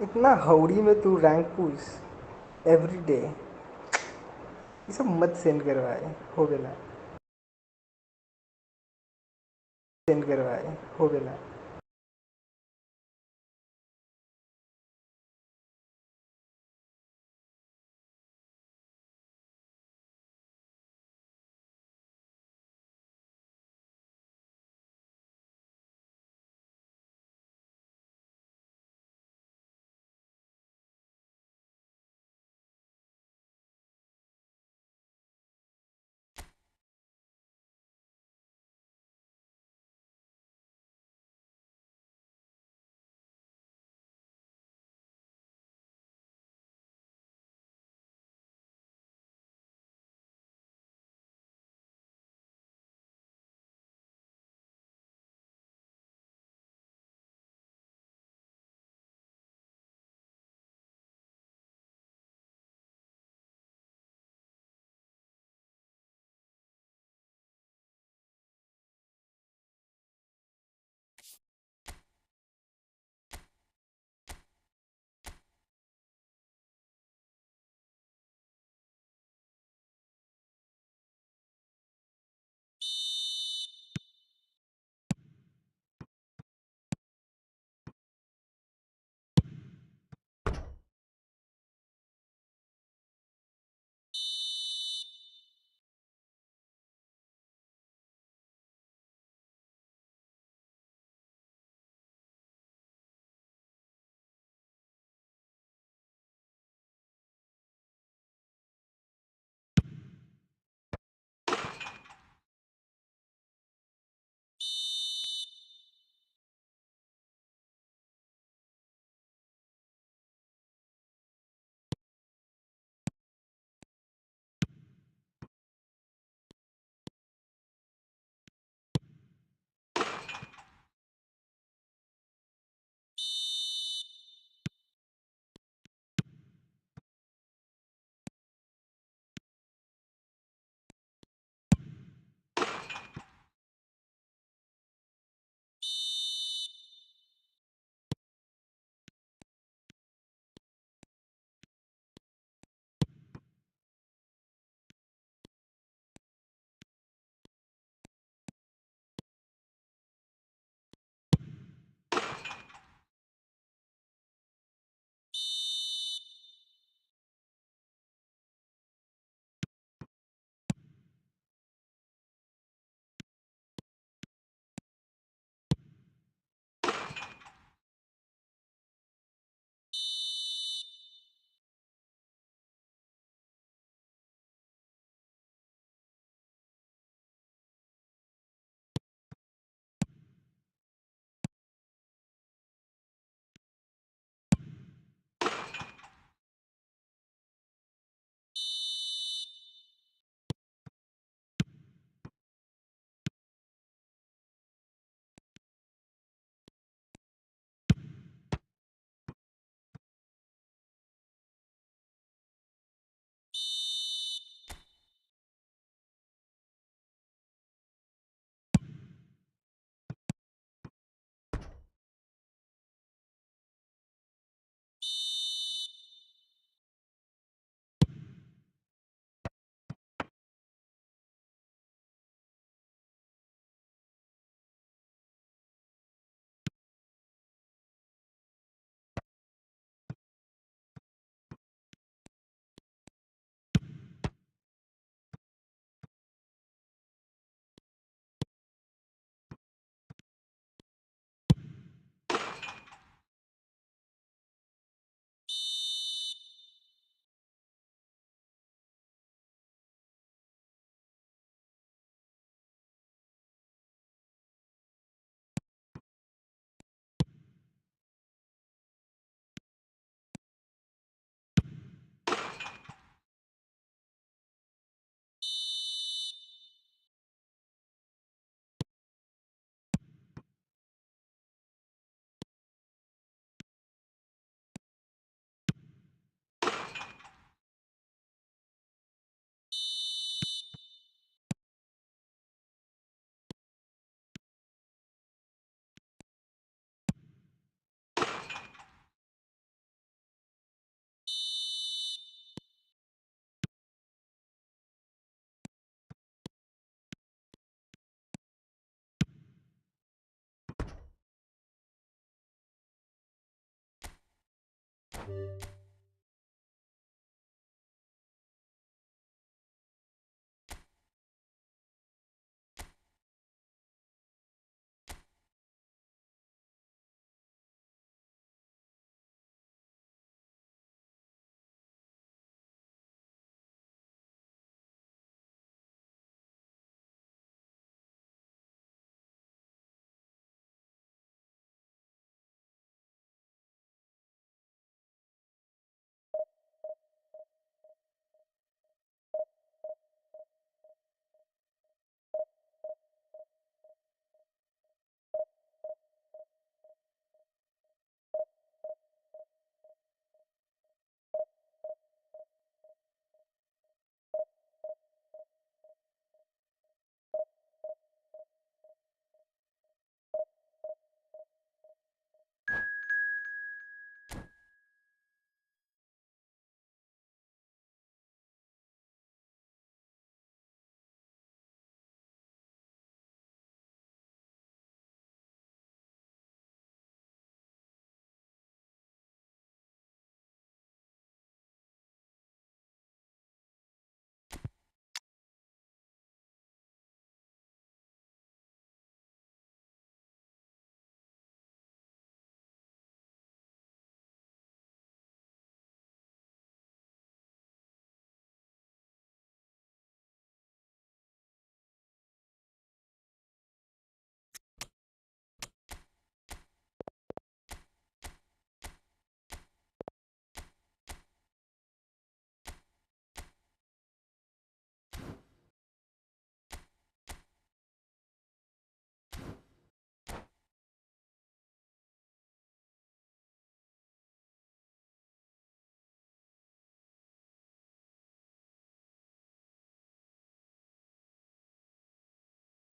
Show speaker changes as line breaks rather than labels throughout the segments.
इतना हाउडी में तू रैंक पुश एवरी डे, ये सब मत सेंड करवाए, हो गेला, सेंड करवाए, हो गेला।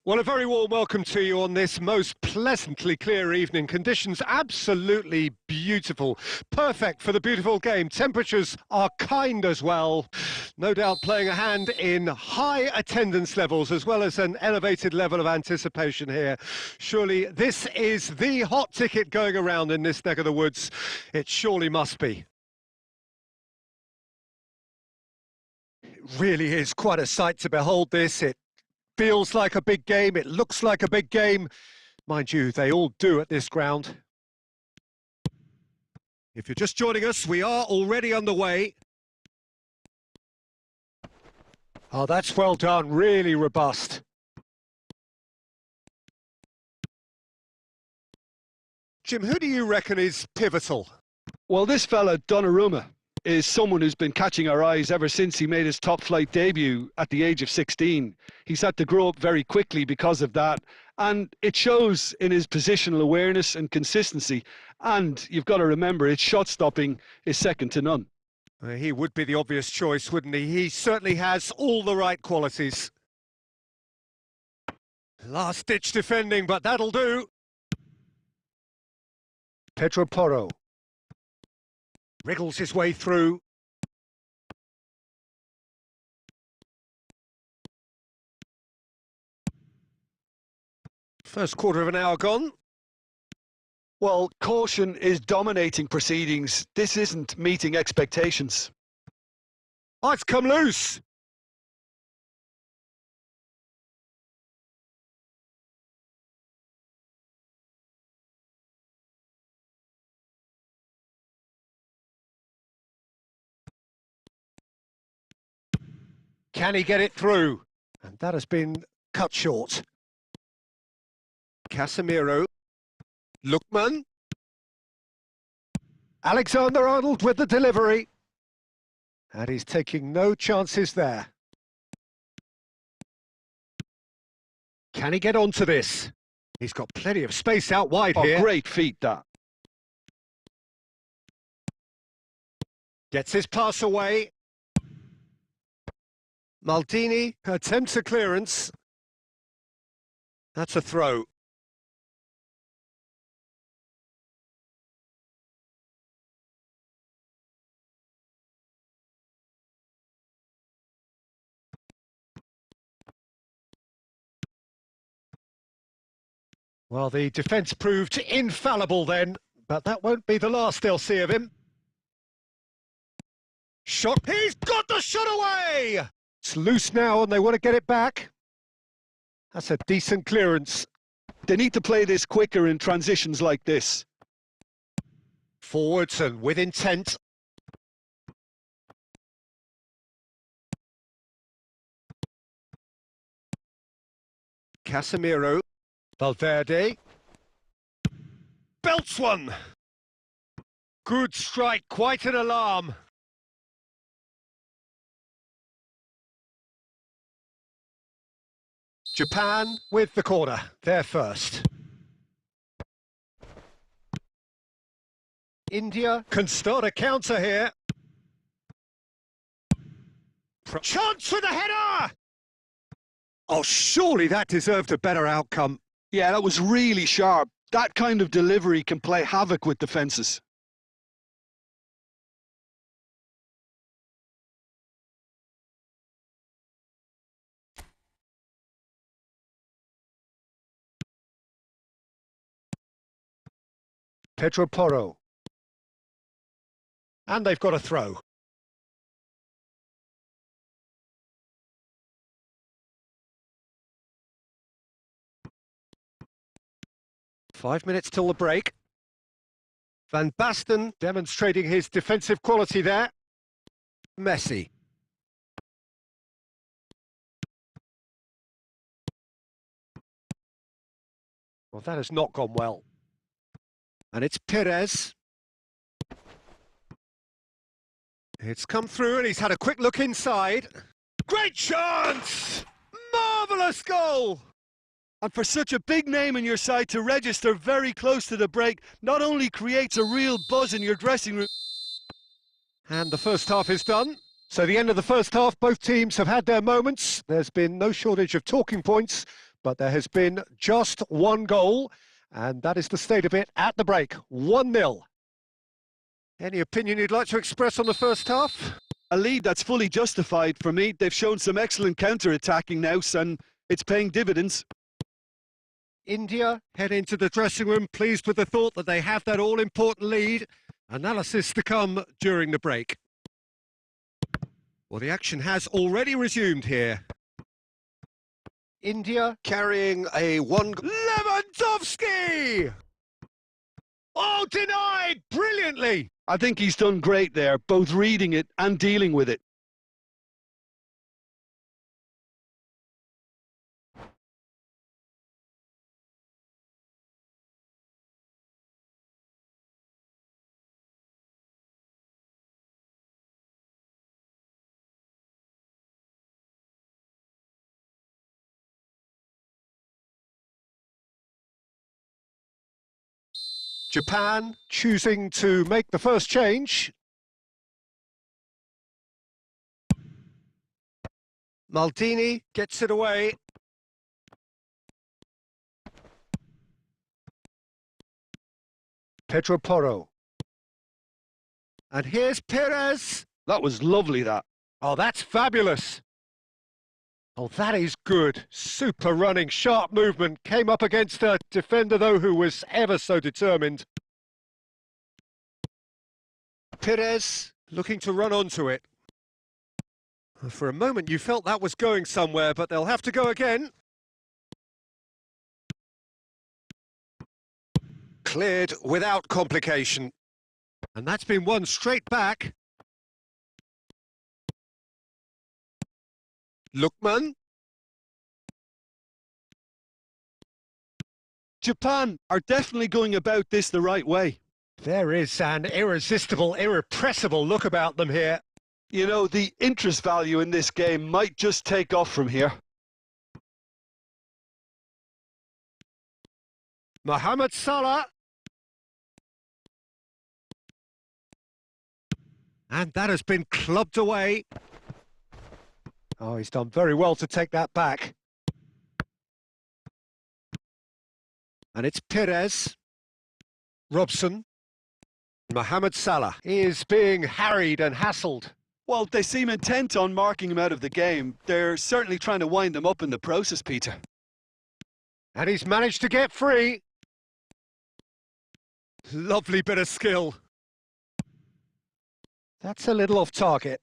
Well, a very warm welcome to you on this most pleasantly clear evening. Conditions absolutely beautiful. Perfect for the beautiful game. Temperatures are kind as well. No doubt playing a hand in high attendance levels as well as an elevated level of anticipation here. Surely this is the hot ticket going around in this neck of the woods. It surely must be. It really is quite a sight to behold this. It feels like a big game, it looks like a big game. Mind you, they all do at this ground. If you're just joining us, we are already underway. Oh, that's well done, really robust. Jim, who do you reckon is pivotal?
Well, this fella, Donnarumma, is someone who's been catching our eyes ever since he made his top-flight debut at the age of 16. He's had to grow up very quickly because of that, and it shows in his positional awareness and consistency. And you've got to remember, his shot-stopping is second to none.
He would be the obvious choice, wouldn't he? He certainly has all the right qualities. Last-ditch defending, but that'll do. Pedro Porro wriggles his way through. First quarter of an hour gone.
Well, caution is dominating proceedings. This isn't meeting expectations.
Oh, it's come loose. Can he get it through? And that has been cut short. Casemiro. Lookman. Alexander-Arnold with the delivery. And he's taking no chances there. Can he get onto this? He's got plenty of space out wide here.
Great feat, that.
Gets his pass away. Maldini attempts a clearance. That's a throw. Well, the defence proved infallible then, but that won't be the last they'll see of him. Shot. He's got the shot away! It's loose now and they want to get it back. That's a decent clearance.
They need to play this quicker in transitions like this.
Forwards and with intent. Casemiro. Valverde. Belts one. Good strike, quite an alarm. Japan with the corner, they're first. India can start a counter here. Chance for the header! Oh, surely that deserved a better outcome.
Yeah, that was really sharp. That kind of delivery can play havoc with defences.
Pedro Porro. And they've got a throw. Five minutes till the break. Van Basten demonstrating his defensive quality there. Messi. Well, that has not gone well. And it's Perez. It's come through and he's had a quick look inside. Great chance! Marvellous goal!
And for such a big name in your side to register very close to the break, not only creates a real buzz in your dressing room.
And the first half is done. So the end of the first half, both teams have had their moments. There's been no shortage of talking points, but there has been just one goal. And that is the state of it at the break, 1-0. Any opinion you'd like to express on the first half?
A lead that's fully justified for me. They've shown some excellent counter-attacking now, and it's paying dividends.
India head into the dressing room pleased with the thought that they have that all-important lead. Analysis to come during the break. Well, the action has already resumed here. India carrying a one... Lewandowski! Oh, denied brilliantly!
I think he's done great there, both reading it and dealing with it.
Japan choosing to make the first change. Maldini gets it away. Pedro Porro. And here's Perez.
That was lovely, that.
Oh, that's fabulous. Oh, that is good. Super running, sharp movement. Came up against a defender, though, who was ever so determined. Perez looking to run onto it. For a moment, you felt that was going somewhere, but they'll have to go again. Cleared without complication. And that's been won straight back. Lookman.
Japan are definitely going about this the right way.
There is an irresistible, irrepressible look about them here.
You know, the interest value in this game might just take off from here.
Mohamed Salah. And that has been clubbed away. Oh, he's done very well to take that back. And it's Perez. Robson. Mohamed Salah is being harried and hassled.
Well, they seem intent on marking him out of the game. They're certainly trying to wind him up in the process, Peter.
And he's managed to get free. Lovely bit of skill. That's a little off target.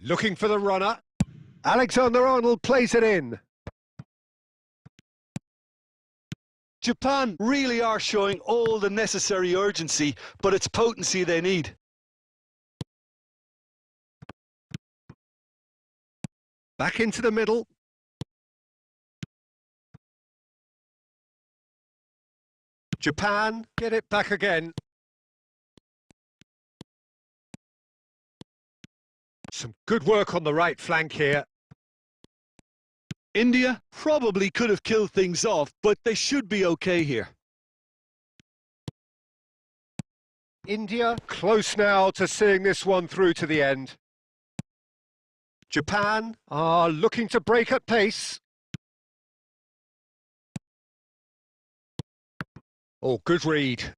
Looking for the runner. Alexander-Arnold plays it in.
Japan really are showing all the necessary urgency, but it's potency they need.
Back into the middle. Japan get it back again. Some good work on the right flank here.
India probably could have killed things off, but they should be okay here.
India close now to seeing this one through to the end. Japan are looking to break at pace. Oh, good read.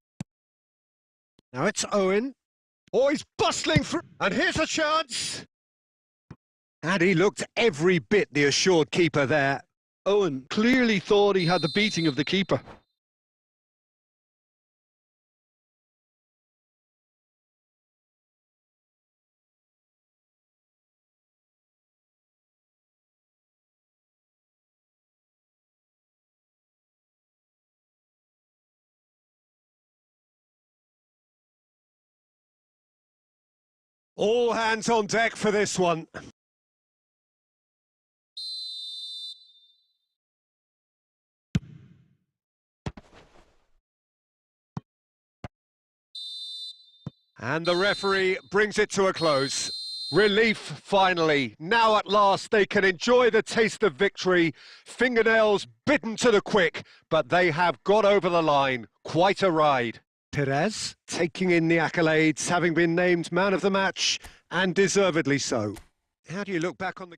Now it's Owen. Oh, he's bustling through. And here's a chance. And he looked every bit the assured keeper there.
Owen clearly thought he had the beating of the keeper.
All hands on deck for this one. And the referee brings it to a close. Relief, finally. Now at last they can enjoy the taste of victory. Fingernails bitten to the quick, but they have got over the line. Quite a ride. Perez taking in the accolades, having been named man of the match, and deservedly so. How do you look back on the...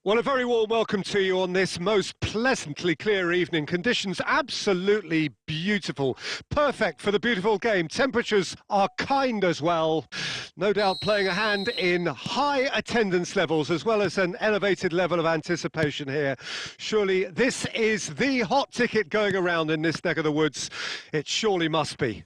Well, a very warm welcome to you on this most pleasantly clear evening. Conditions absolutely beautiful. Perfect for the beautiful game. Temperatures are kind as well. No doubt playing a hand in high attendance levels as well as an elevated level of anticipation here. Surely this is the hot ticket going around in this neck of the woods. It surely must be.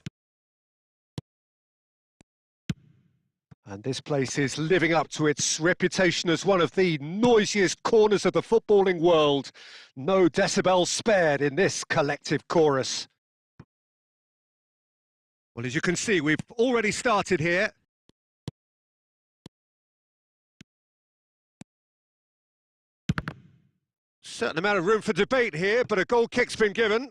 And this place is living up to its reputation as one of the noisiest corners of the footballing world. No decibels spared in this collective chorus. Well, as you can see, we've already started here. Certain amount of room for debate here, but a goal kick's been given.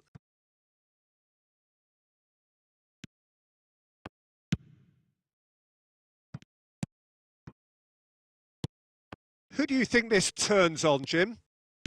Who do you think this turns on, Jim?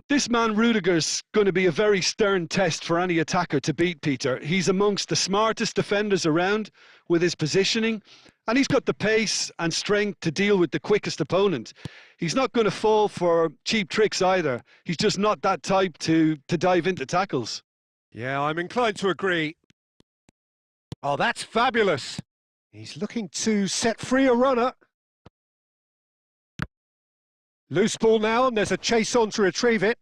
This man Rudiger's going to be a very stern test for any attacker to beat, Peter. He's amongst the smartest defenders around with his positioning, and he's got the pace and strength to deal with the quickest opponent. He's not going to fall for cheap tricks either. He's just not that type to dive into tackles.
Yeah, I'm inclined to agree. Oh, that's fabulous. He's looking to set free a runner. Loose ball now, and there's a chase on to retrieve it.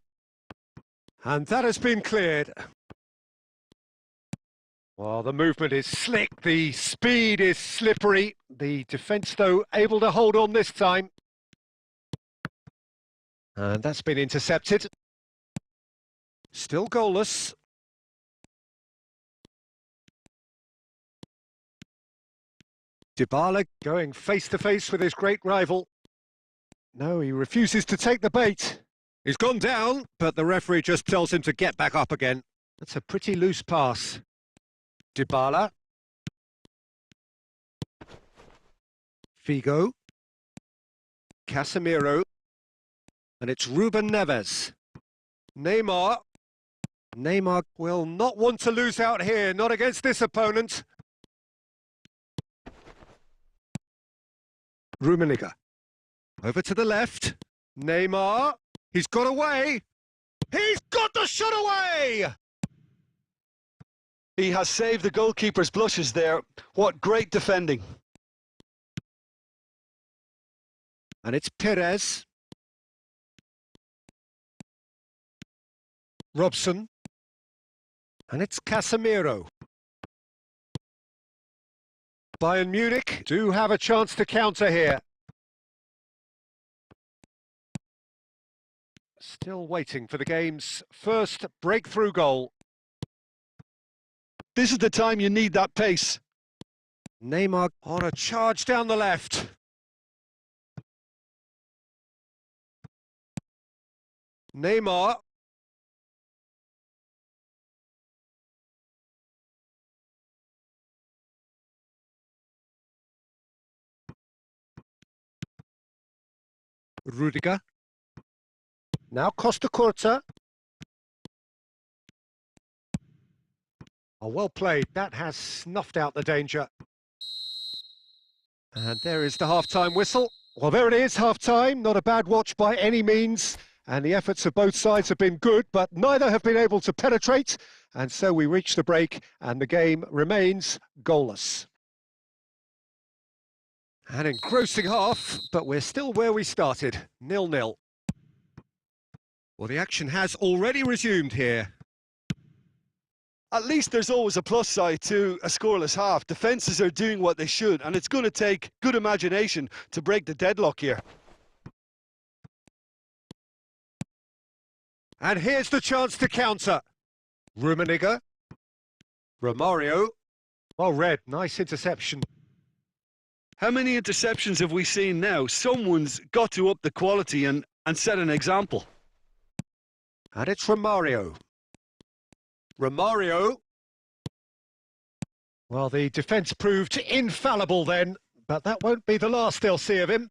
And that has been cleared. Well, the movement is slick, the speed is slippery. The defence, though, able to hold on this time. And that's been intercepted. Still goalless. Dybala going face-to-face with his great rival. No, he refuses to take the bait. He's gone down, but the referee just tells him to get back up again. That's a pretty loose pass. Dybala. Figo. Casemiro. And it's Ruben Neves. Neymar. Neymar will not want to lose out here, not against this opponent. Rummenigge. Over to the left. Neymar. He's got away. He's got the shot away!
He has saved the goalkeeper's blushes there. What great defending.
And it's Perez. Robson. And it's Casemiro. Bayern Munich do have a chance to counter here. Still waiting for the game's first breakthrough goal.
This is the time you need that pace.
Neymar on a charge down the left. Neymar. Rudiger. Now Costa Curta. Oh, well played. That has snuffed out the danger. And there is the half-time whistle. Well, there it is, half-time. Not a bad watch by any means. And the efforts of both sides have been good, but neither have been able to penetrate. And so we reach the break, and the game remains goalless. An engrossing half, but we're still where we started, 0-0. Well, the action has already resumed here.
At least there's always a plus side to a scoreless half. Defences are doing what they should, and it's going to take good imagination to break the deadlock here.
And here's the chance to counter. Rummenigge. Romario. Well read, nice interception.
How many interceptions have we seen now? Someone's got to up the quality and set an example.
And it's Romario. Romario. Well, the defence proved infallible then, but that won't be the last they'll see of him.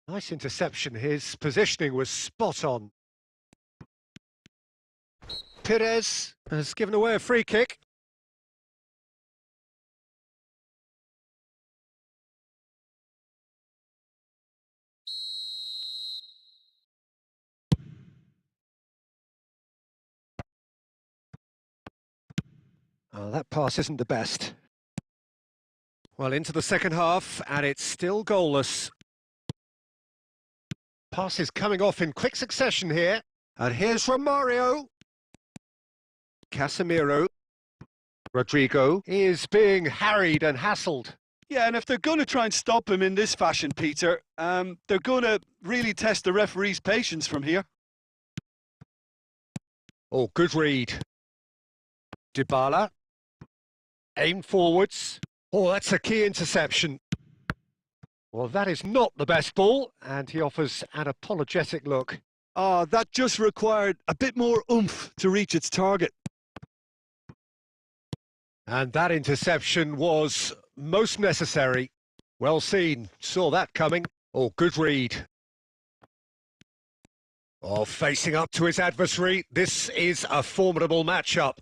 Nice interception. His positioning was spot on. Perez has given away a free kick. Oh, that pass isn't the best. Well, into the second half, and it's still goalless. Passes coming off in quick succession here. And here's Romario. Casemiro. Rodrigo is being harried and hassled.
Yeah, and if they're going to try and stop him in this fashion, Peter, they're going to really test the referee's patience from here.
Oh, good read. Dybala. Aim forwards. Oh, that's a key interception. Well, that is not the best ball, and he offers an apologetic look.
Oh, that just required a bit more oomph to reach its target.
And that interception was most necessary. Well seen, saw that coming. Oh, good read. Oh, facing up to his adversary, this is a formidable matchup.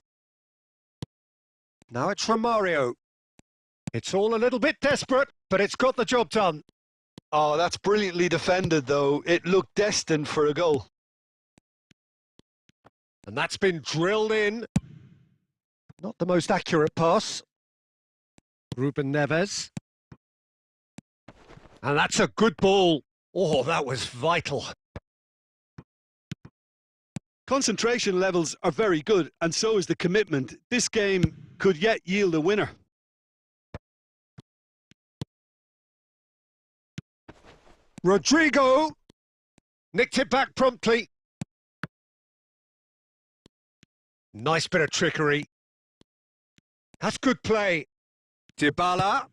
Now it's Romario. It's all a little bit desperate, but it's got the job done.
Oh, that's brilliantly defended, though. It looked destined for a goal.
And that's been drilled in. Not the most accurate pass. Ruben Neves. And that's a good ball. Oh, that was vital.
Concentration levels are very good, and so is the commitment. This game could yet yield a winner.
Rodrigo nicked it back promptly. Nice bit of trickery. That's good play. Dybala.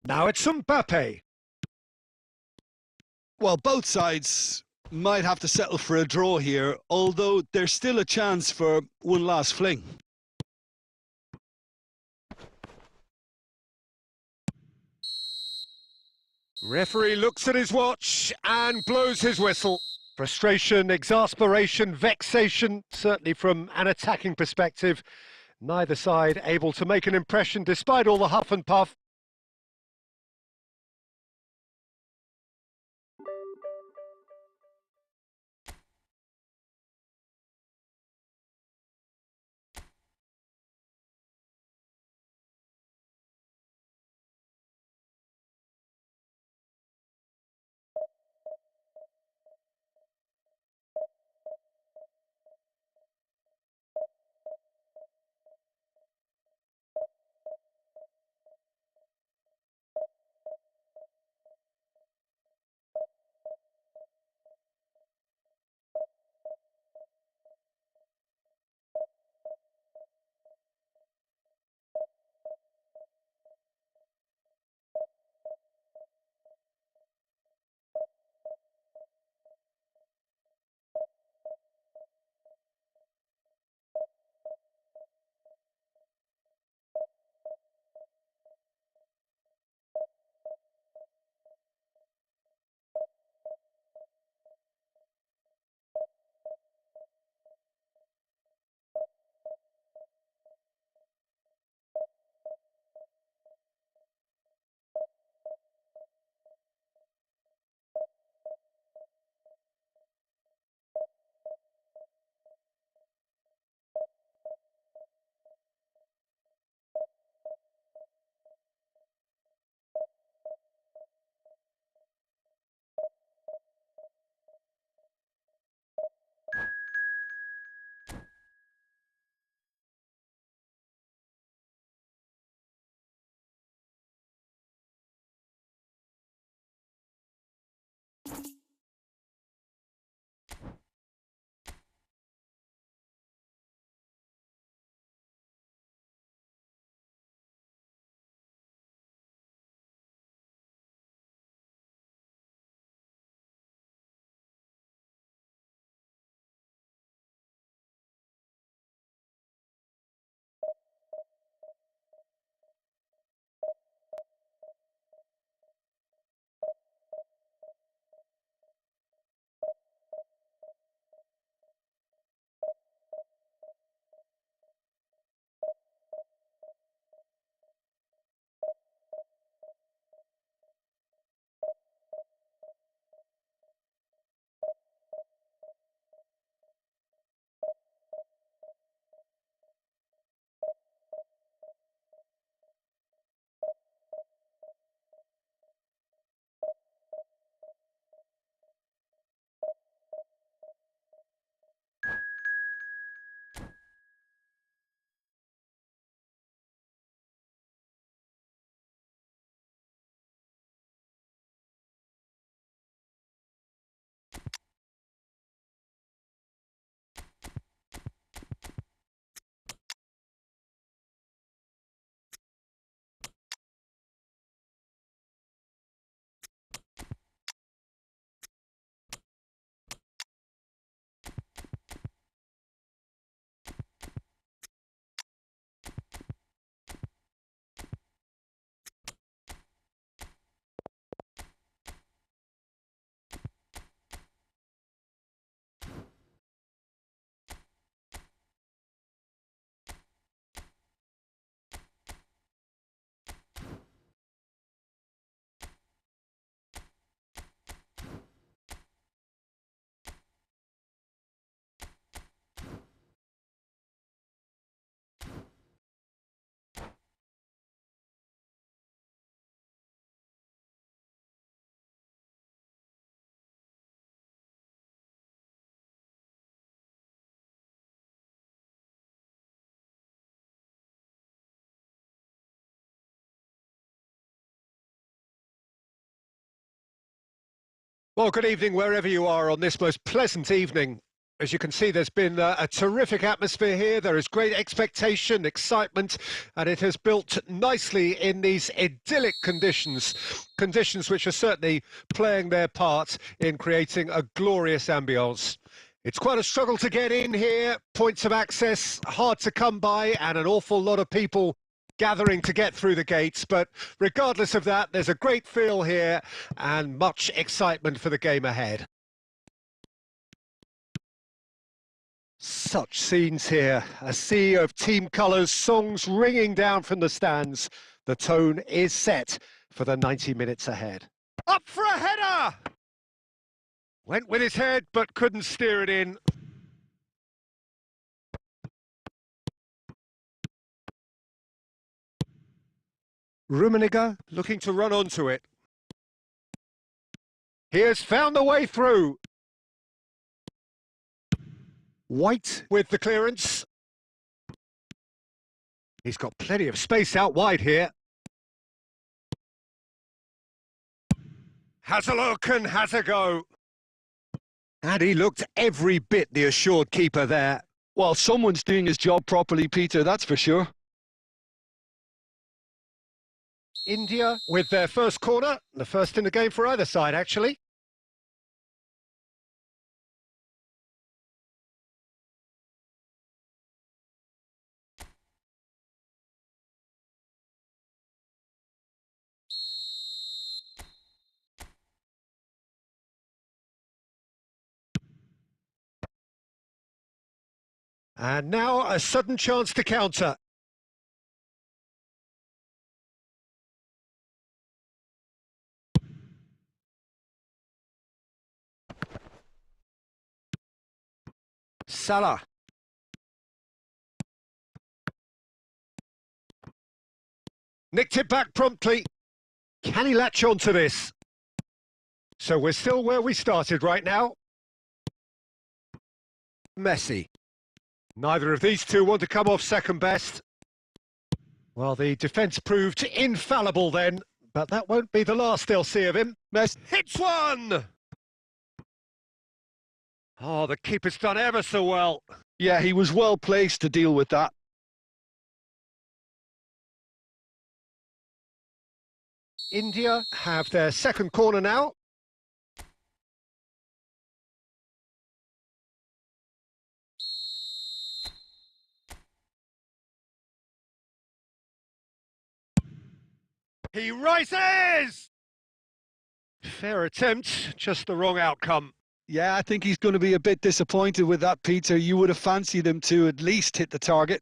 Now it's Mbappe.
Well, both sides might have to settle for a draw here, although there's still a chance for one last fling.
Referee looks at his watch and blows his whistle. Frustration, exasperation, vexation, certainly from an attacking perspective. Neither side able to make an impression despite all the huff and puff. Well, good evening wherever you are on this most pleasant evening. As you can see, there's been a terrific atmosphere here. There is great expectation, excitement, and it has built nicely in these idyllic conditions which are certainly playing their part in creating a glorious ambience. It's quite a struggle to get in here, points of access hard to come by, and an awful lot of people gathering to get through the gates, but regardless of that, there's a great feel here and much excitement for the game ahead. Such scenes here, a sea of team colours, songs ringing down from the stands. The tone is set for the 90 minutes ahead. Up for a header! Went with his head, but couldn't steer it in. Rummenigge looking to run onto it. He has found the way through. White with the clearance. He's got plenty of space out wide here. Has a look and has a go. And he looked every bit the assured keeper there.
Well, someone's doing his job properly, Peter, that's for sure.
India with their first corner, the first in the game for either side, actually. And now a sudden chance to counter. Salah. Nicked it back promptly. Can he latch on to this? So we're still where we started right now. Messi. Neither of these two want to come off second best. Well, the defence proved infallible then, but that won't be the last they'll see of him. Messi hits one! Oh, the keeper's done ever so well.
Yeah, he was well placed to deal with that.
India have their second corner now. He rises! Fair attempt, just the wrong outcome.
Yeah, I think he's going to be a bit disappointed with that, Peter. You would have fancied him to at least hit the target.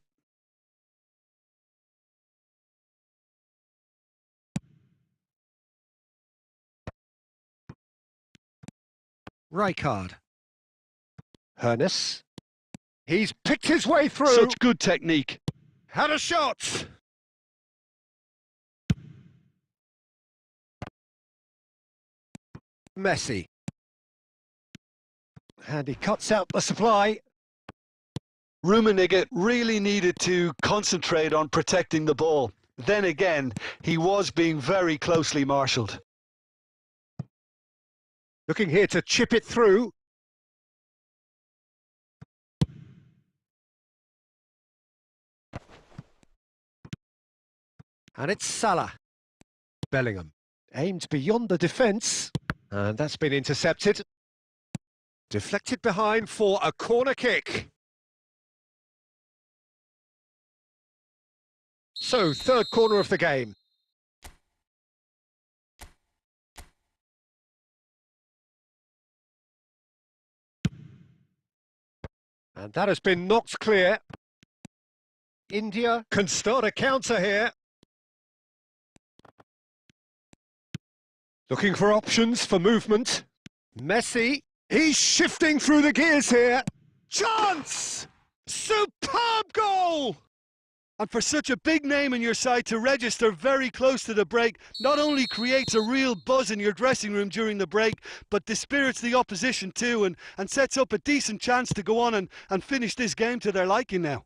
Rijkaard. Hernes. He's picked his way through.
Such good technique.
Had a shot. Messi. And he cuts out the supply.
Rummenigge really needed to concentrate on protecting the ball. Then again, he was being very closely marshalled.
Looking here to chip it through. And it's Salah. Bellingham aimed beyond the defence. And that's been intercepted. Deflected behind for a corner kick. So, third corner of the game. And that has been knocked clear. India can start a counter here. Looking for options for movement. Messi, he's shifting through the gears here. Chance! Superb goal!
And for such a big name in your side to register very close to the break, not only creates a real buzz in your dressing room during the break, but dispirits the opposition too and sets up a decent chance to go on and finish this game to their liking now.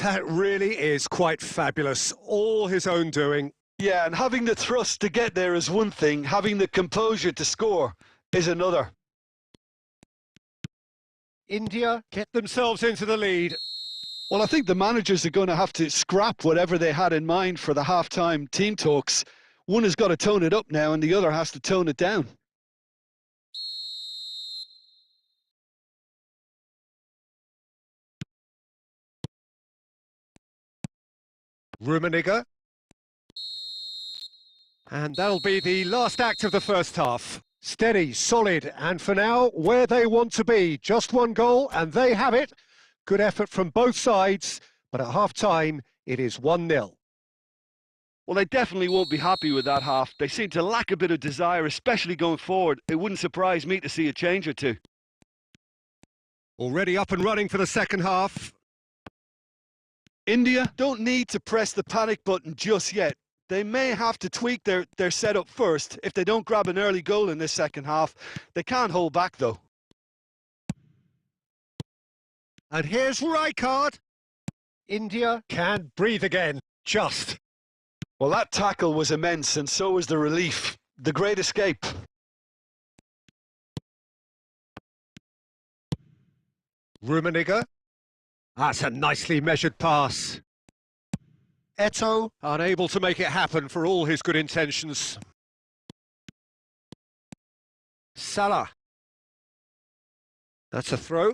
That really is quite fabulous. All his own doing.
Yeah, and having the thrust to get there is one thing, having the composure to score is another.
India get themselves into the lead.
Well, I think the managers are going to have to scrap whatever they had in mind for the half-time team talks. One has got to tone it up now and the other has to tone it down.
Rummenigge. And that'll be the last act of the first half. Steady, solid, and for now, where they want to be. Just one goal, and they have it. Good effort from both sides, but at half-time, it is 1-0.
Well, they definitely won't be happy with that half. They seem to lack a bit of desire, especially going forward. It wouldn't surprise me to see a change or two.
Already up and running for the second half.
India don't need to press the panic button just yet. They may have to tweak their setup first. If they don't grab an early goal in this second half, they can't hold back though.
And here's Rijkaard. India can breathe again, just.
Well, that tackle was immense, and so was the relief. The great escape.
Rummenigge. That's a nicely measured pass. Eto'o unable to make it happen for all his good intentions. Salah. That's a throw.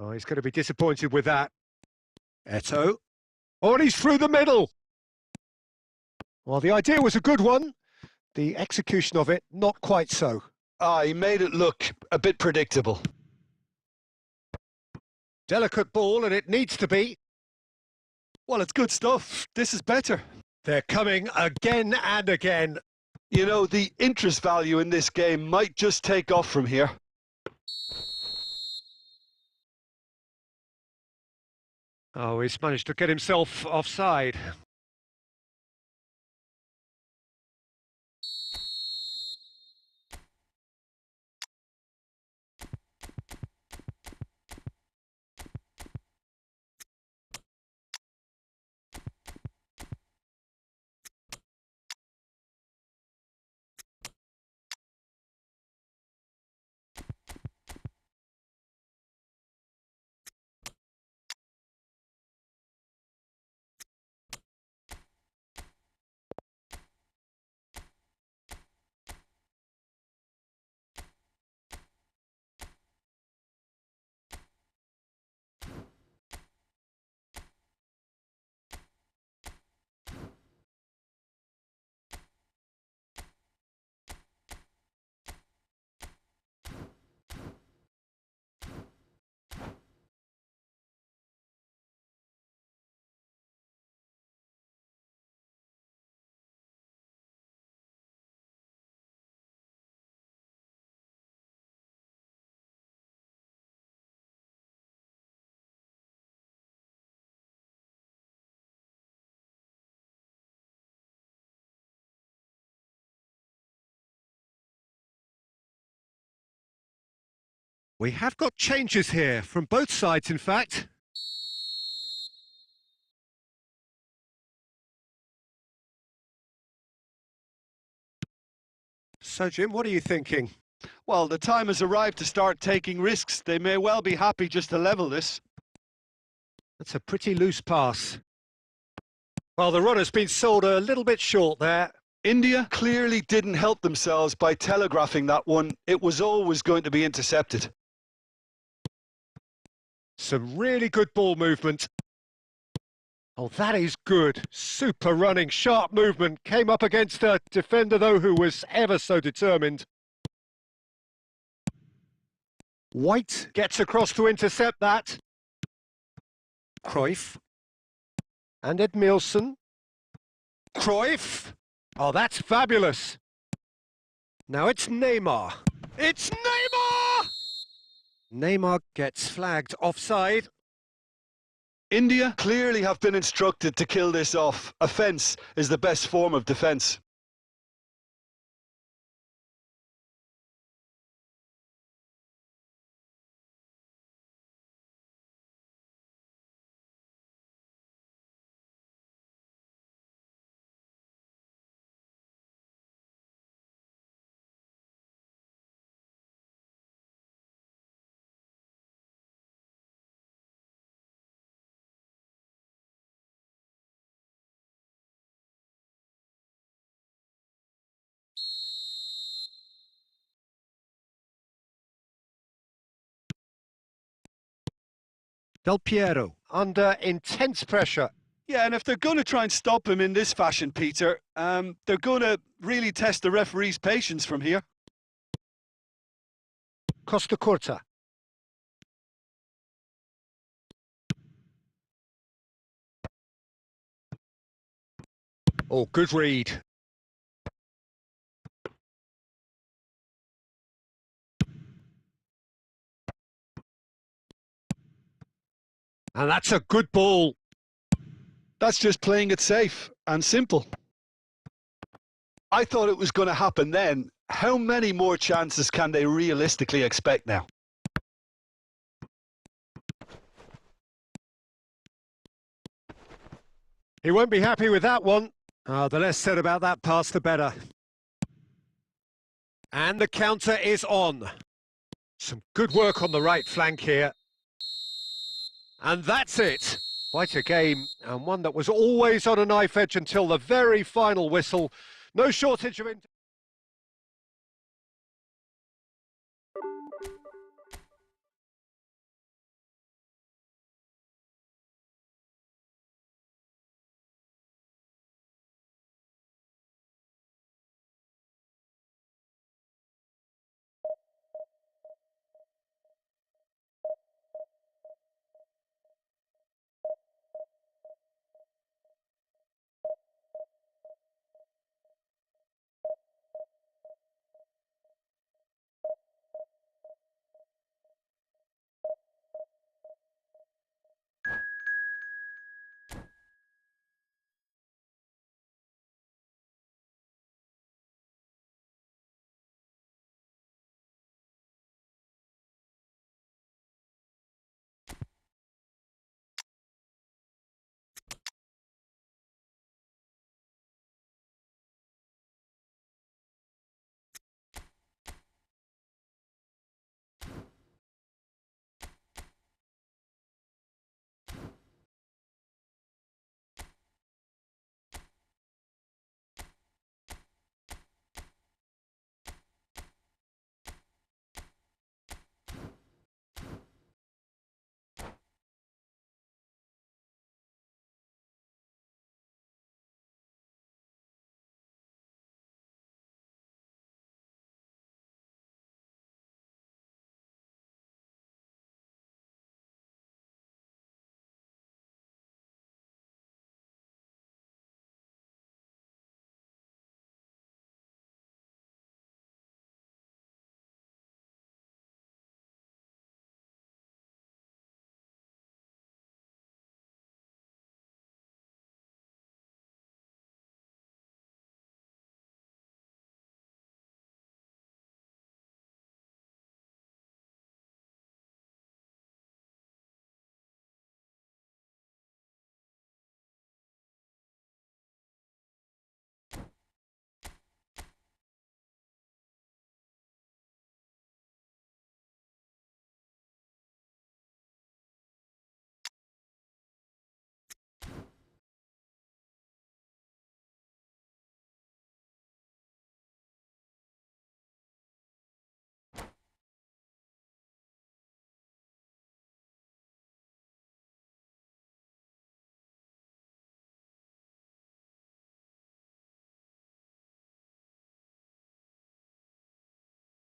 Oh, he's going to be disappointed with that. Eto'o. Oh, and he's through the middle. Well, the idea was a good one. The execution of it, not quite so.
He made it look a bit predictable.
Delicate ball, and it needs to be.
Well, it's good stuff. This is better.
They're coming again and again.
You know, the interest value in this game might just take off from here.
Oh, he's managed to get himself offside. We have got changes here, from both sides in fact. So Jim, what are you thinking?
Well, the time has arrived to start taking risks. They may well be happy just to level this.
That's a pretty loose pass. Well, the runner's been sold a little bit short there.
India clearly didn't help themselves by telegraphing that one. It was always going to be intercepted.
Some really good ball movement. Oh, that is good. Super running, sharp movement. Came up against a defender, though, who was ever so determined. White gets across to intercept that. Cruyff. And Edmilson. Cruyff. Oh, that's fabulous. Now it's Neymar. It's Neymar! Neymar gets flagged offside.
India clearly have been instructed to kill this off. Offence is the best form of defence.
Del Piero, under intense pressure.
Yeah, and if they're going to try and stop him in this fashion, Peter, they're going to really test the referee's patience from here.
Costa Curta. Oh, good read. And that's a good ball.
That's just playing it safe and simple. I thought it was going to happen then. How many more chances can they realistically expect now?
He won't be happy with that one. The less said about that pass, the better. And the counter is on. Some good work on the right flank here. And that's it. Quite a game, and one that was always on a knife edge until the very final whistle. No shortage of...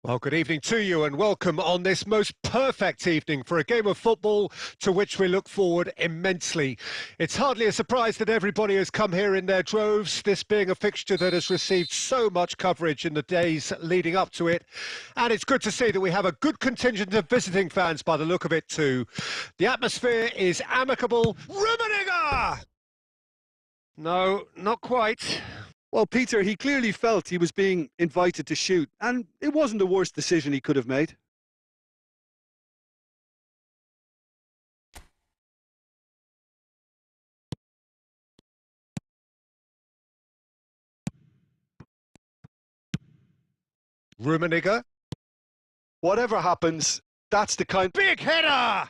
Well, good evening to you and welcome on this most perfect evening for a game of football to which we look forward immensely. It's hardly a surprise that everybody has come here in their droves, this being a fixture that has received so much coverage in the days leading up to it. And it's good to see that we have a good contingent of visiting fans by the look of it too. The atmosphere is amicable. Rummenigge! No, not quite.
Well, Peter, he clearly felt he was being invited to shoot, and it wasn't the worst decision he could have made.
Rummenigge.
Whatever happens, that's the kind...
Big header!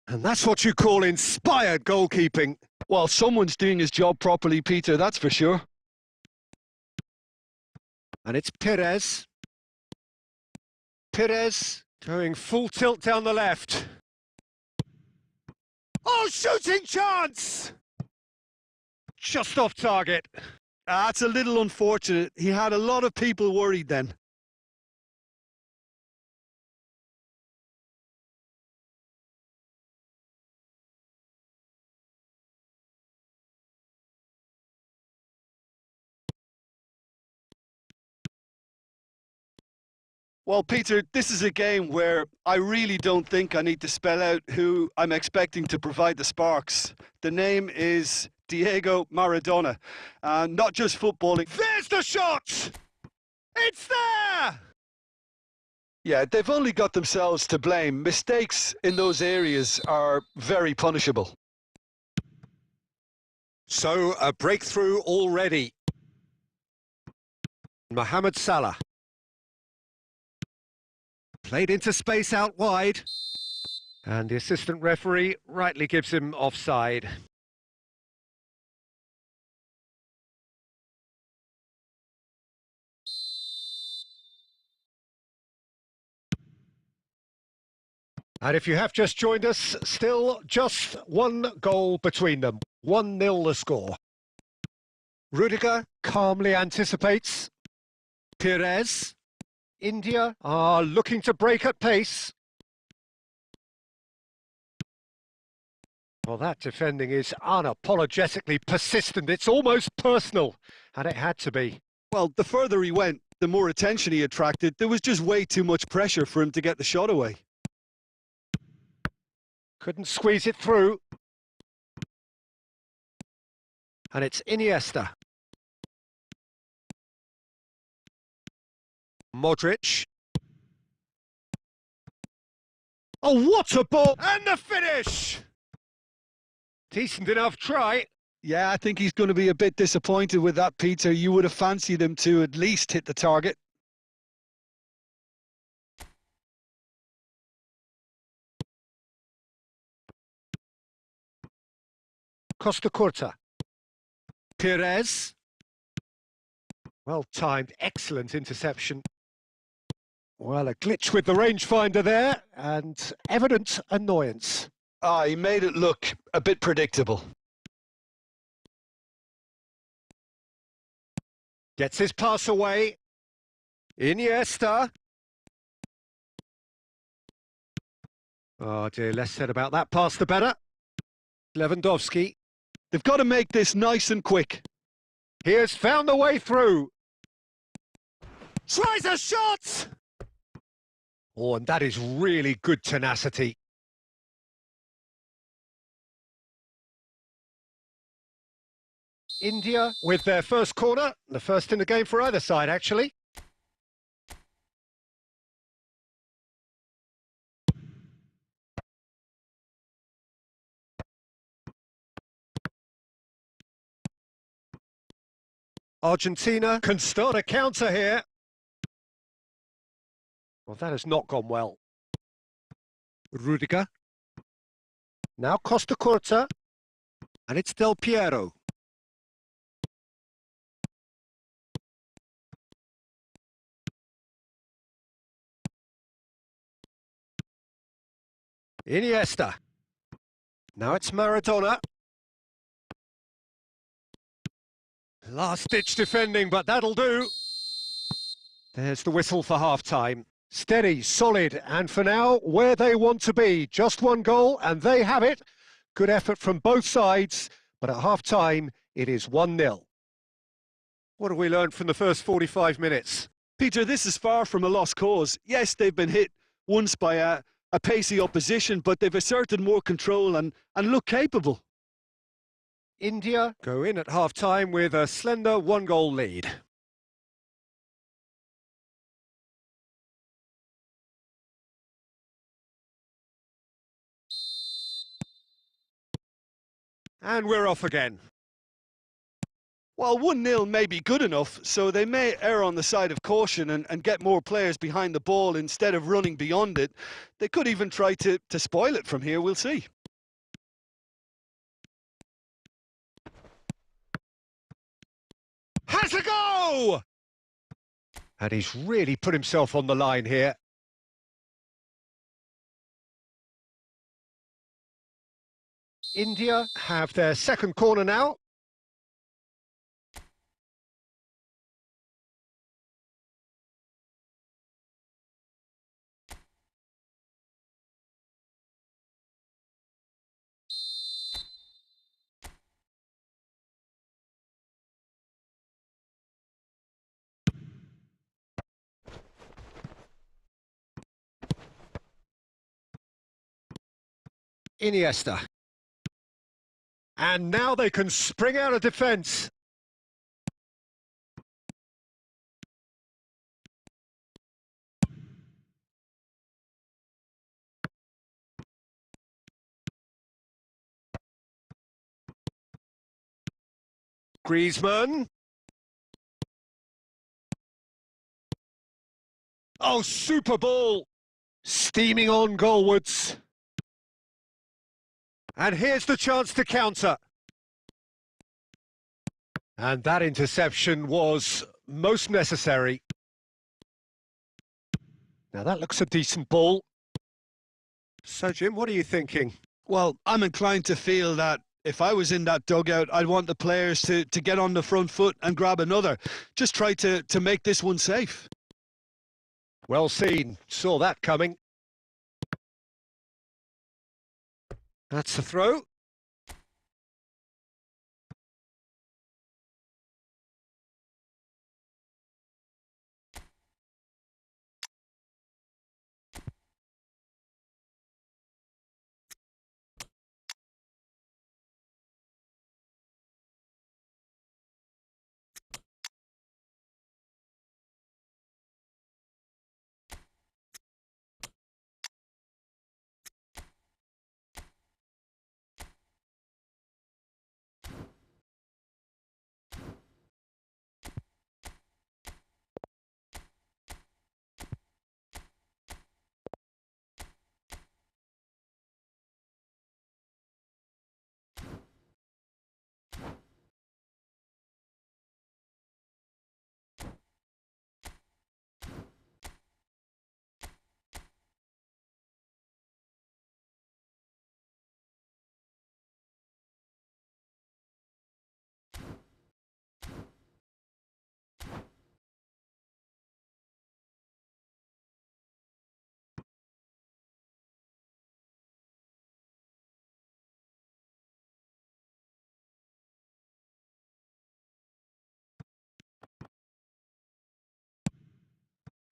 And that's what you call inspired goalkeeping.
Well, someone's doing his job properly, Peter, that's for sure.
And it's Pires. Pires going full tilt down the left. Oh, shooting chance! Just off target.
That's a little unfortunate. He had a lot of people worried then. Well, Peter, this is a game where I really don't think I need to spell out who I'm expecting to provide the sparks. The name is Diego Maradona. Not just footballing.
There's the shot! It's there!
Yeah, they've only got themselves to blame. Mistakes in those areas are very punishable.
So, a breakthrough already. Mohamed Salah. Played into space out wide. And the assistant referee rightly gives him offside. And if you have just joined us, still just one goal between them. 1-0 the score. Rudiger calmly anticipates. Pires. India are looking to break at pace. Well, that defending is unapologetically persistent. It's almost personal, and it had to be.
Well, the further he went, the more attention he attracted. There was just way too much pressure for him to get the shot away.
Couldn't squeeze it through. And it's Iniesta. Modric. Oh, what a ball! And the finish! Decent enough try.
Yeah, I think he's going to be a bit disappointed with that, Peter. You would have fancied him to at least hit the target.
Costa Curta. Pires. Well timed, excellent interception. Well, a glitch with the rangefinder there, and evident annoyance.
He made it look a bit predictable.
Gets his pass away. Iniesta. Oh dear, less said about that pass the better. Lewandowski.
They've got to make this nice and quick.
He has found the way through. Tries a shot! Oh, and that is really good tenacity. India with their first corner, the first in the game for either side, actually. Argentina can start a counter here. Well, that has not gone well. Rudiger. Now Costa Curta. And it's Del Piero. Iniesta. Now it's Maradona. Last-ditch defending, but that'll do. There's the whistle for half-time. Steady, solid, and for now, where they want to be. Just one goal, and they have it. Good effort from both sides, but at half-time, it is 1-0. What have we learned from the first 45 minutes?
Peter, this is far from a lost cause. Yes, they've been hit once by a pacey opposition, but they've asserted more control and look capable.
India go in at half-time with a slender one-goal lead. And we're off again.
Well, 1-0 may be good enough, so they may err on the side of caution and get more players behind the ball instead of running beyond it. They could even try to spoil it from here, we'll see.
Has a go! And he's really put himself on the line here. India have their second corner now. Iniesta. And now they can spring out of defence. Griezmann. Oh, super ball. Steaming on goalwards. And here's the chance to counter. And that interception was most necessary. Now that looks a decent ball. So, Jim, what are you thinking?
Well, I'm inclined to feel that if I was in that dugout, I'd want the players to get on the front foot and grab another. Just try to make this one safe.
Well seen. Saw that coming. That's the throw.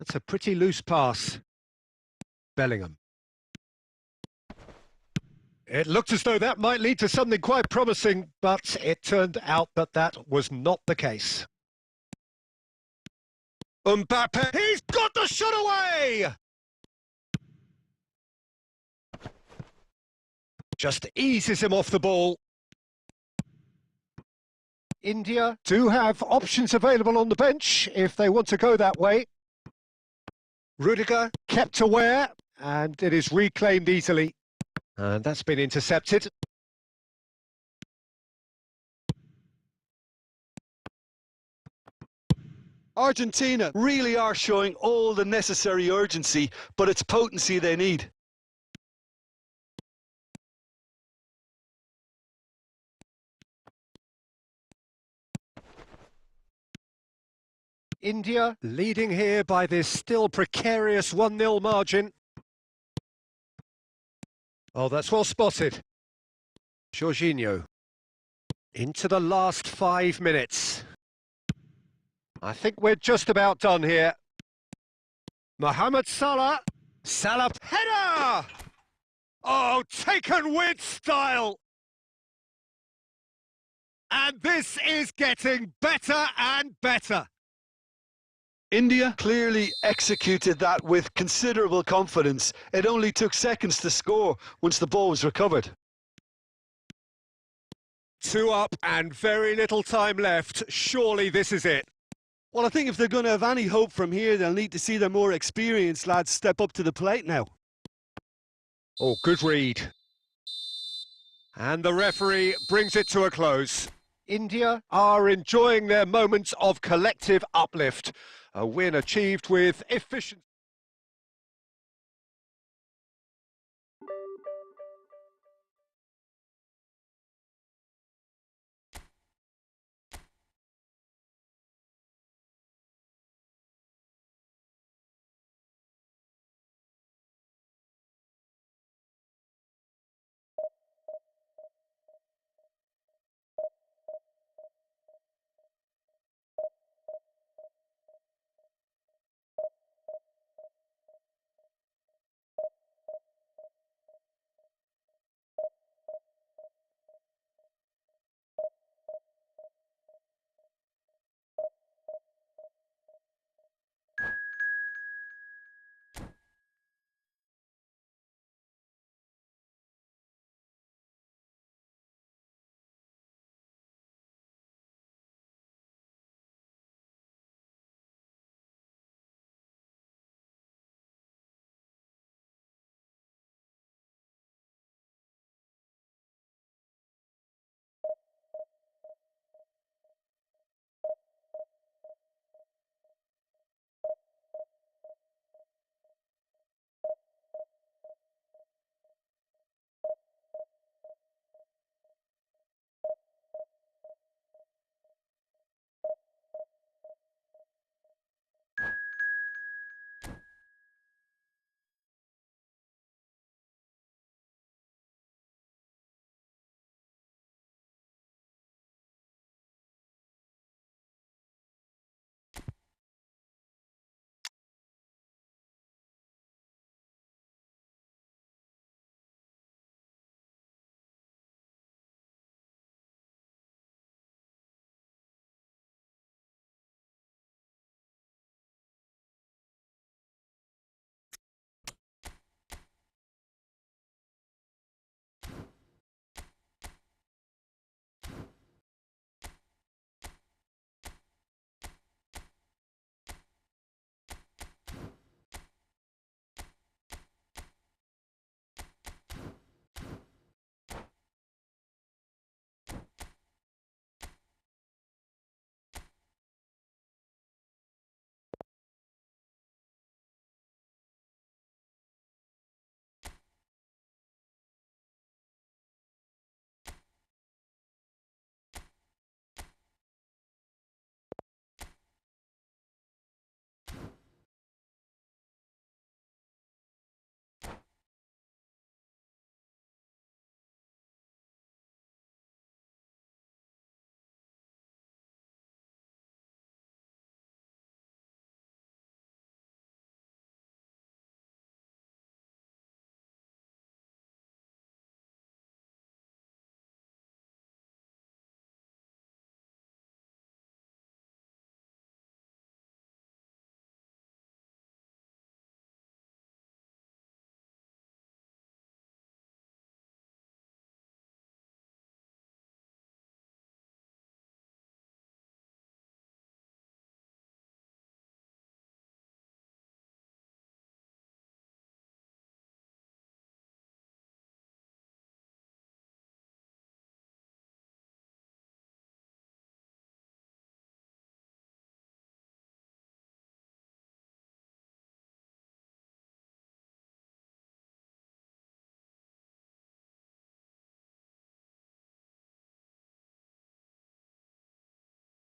That's a pretty loose pass. Bellingham. It looked as though that might lead to something quite promising, but it turned out that that was not the case. Mbappe, he's got the shot away! Just eases him off the ball. India do have options available on the bench if they want to go that way. Rudiger kept aware, and it is reclaimed easily. And that's been intercepted.
Argentina really are showing all the necessary urgency, but it's potency they need.
India leading here by this still precarious 1-0 margin. Oh, that's well spotted. Jorginho. Into the last 5 minutes. I think we're just about done here. Mohamed Salah. Salah header! Oh, taken with style. And this is getting better and better.
India clearly executed that with considerable confidence. It only took seconds to score once the ball was recovered.
2 up and very little time left. Surely this is it.
Well, I think if they're going to have any hope from here, they'll need to see their more experienced lads step up to the plate now.
Oh, good read. And the referee brings it to a close. India are enjoying their moments of collective uplift. A win achieved with efficiency.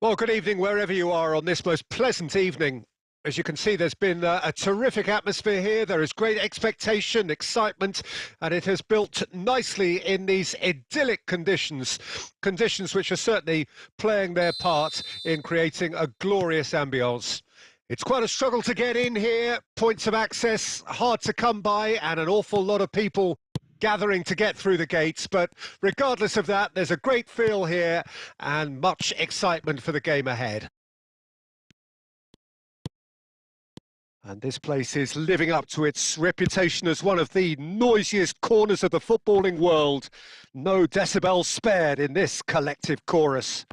Well, good evening wherever you are on this most pleasant evening. As you can see, there's been a terrific atmosphere here. There is great expectation, excitement, and it has built nicely in these idyllic conditions, conditions which are certainly playing their part in creating a glorious ambience. It's quite a struggle to get in here, points of access hard to come by, and an awful lot of people gathering to get through the gates, but regardless of that, there's a great feel here and much excitement for the game ahead. And this place is living up to its reputation as one of the noisiest corners of the footballing world. No decibels spared in this collective chorus.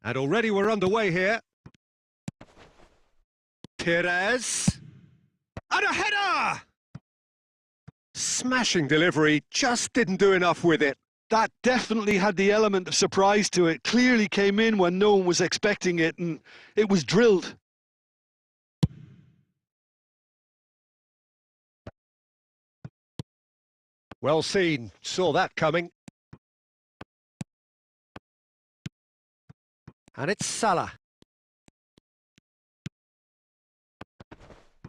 And already we're underway here. Perez. And a header! Smashing delivery, just didn't do enough with it.
That definitely had the element of surprise to it. Clearly came in when no one was expecting it, and it was drilled.
Well seen, saw that coming. And it's Salah.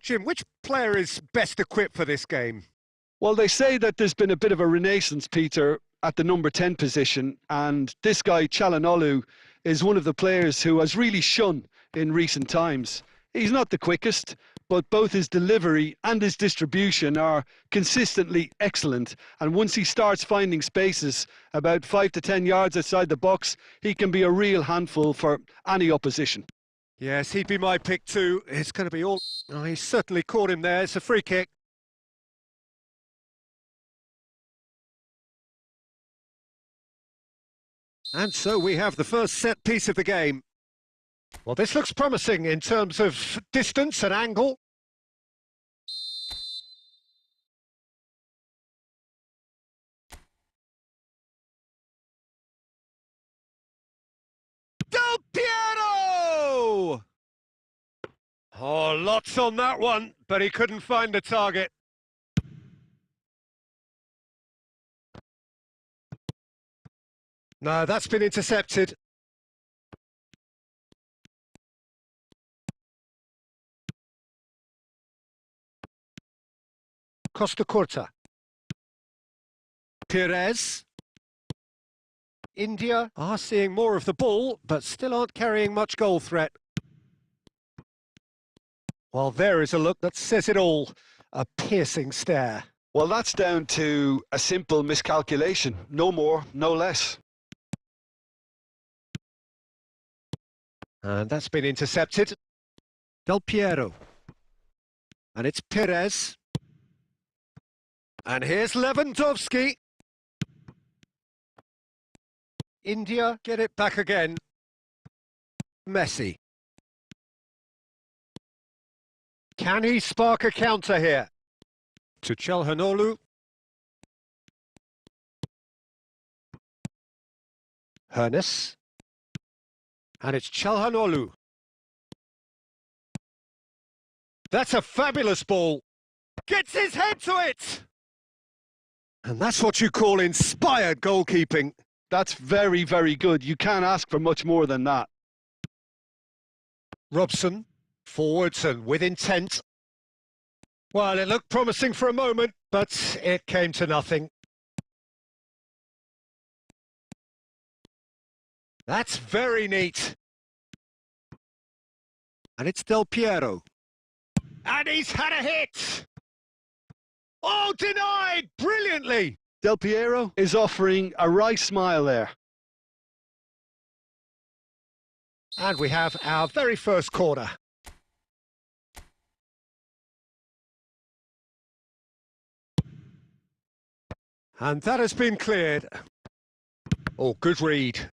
Jim, which player is best equipped for this game?
Well, they say that there's been a bit of a renaissance, Peter, at the number 10 position, and this guy, Calhanoglu, is one of the players who has really shone in recent times. He's not the quickest, but both his delivery and his distribution are consistently excellent, and once he starts finding spaces about 5 to 10 yards outside the box, he can be a real handful for any opposition.
Yes, he'd be my pick too. It's going to be all... Oh, he certainly caught him there. It's a free kick. And so we have the first set piece of the game. Well, this looks promising in terms of distance and angle. Del Piero! Oh, lots on that one, but he couldn't find the target. No, that's been intercepted. Costa Curta. Perez. India are seeing more of the ball, but still aren't carrying much goal threat. Well, there is a look that says it all. A piercing stare.
Well, that's down to a simple miscalculation. No more, no less.
And that's been intercepted. Del Piero. And it's Perez. And here's Lewandowski. India get it back again. Messi. Can he spark a counter here? To Calhanoglu. Hernes. And it's Calhanoglu. That's a fabulous ball. Gets his head to it! And that's what you call inspired goalkeeping.
That's very, very good. You can't ask for much more than that.
Robson, forwards and with intent. Well, it looked promising for a moment, but it came to nothing. That's very neat. And it's Del Piero. And he's had a hit! Oh, denied! Brilliantly!
Del Piero is offering a wry smile there.
And we have our very first corner. And that has been cleared. Oh, good read.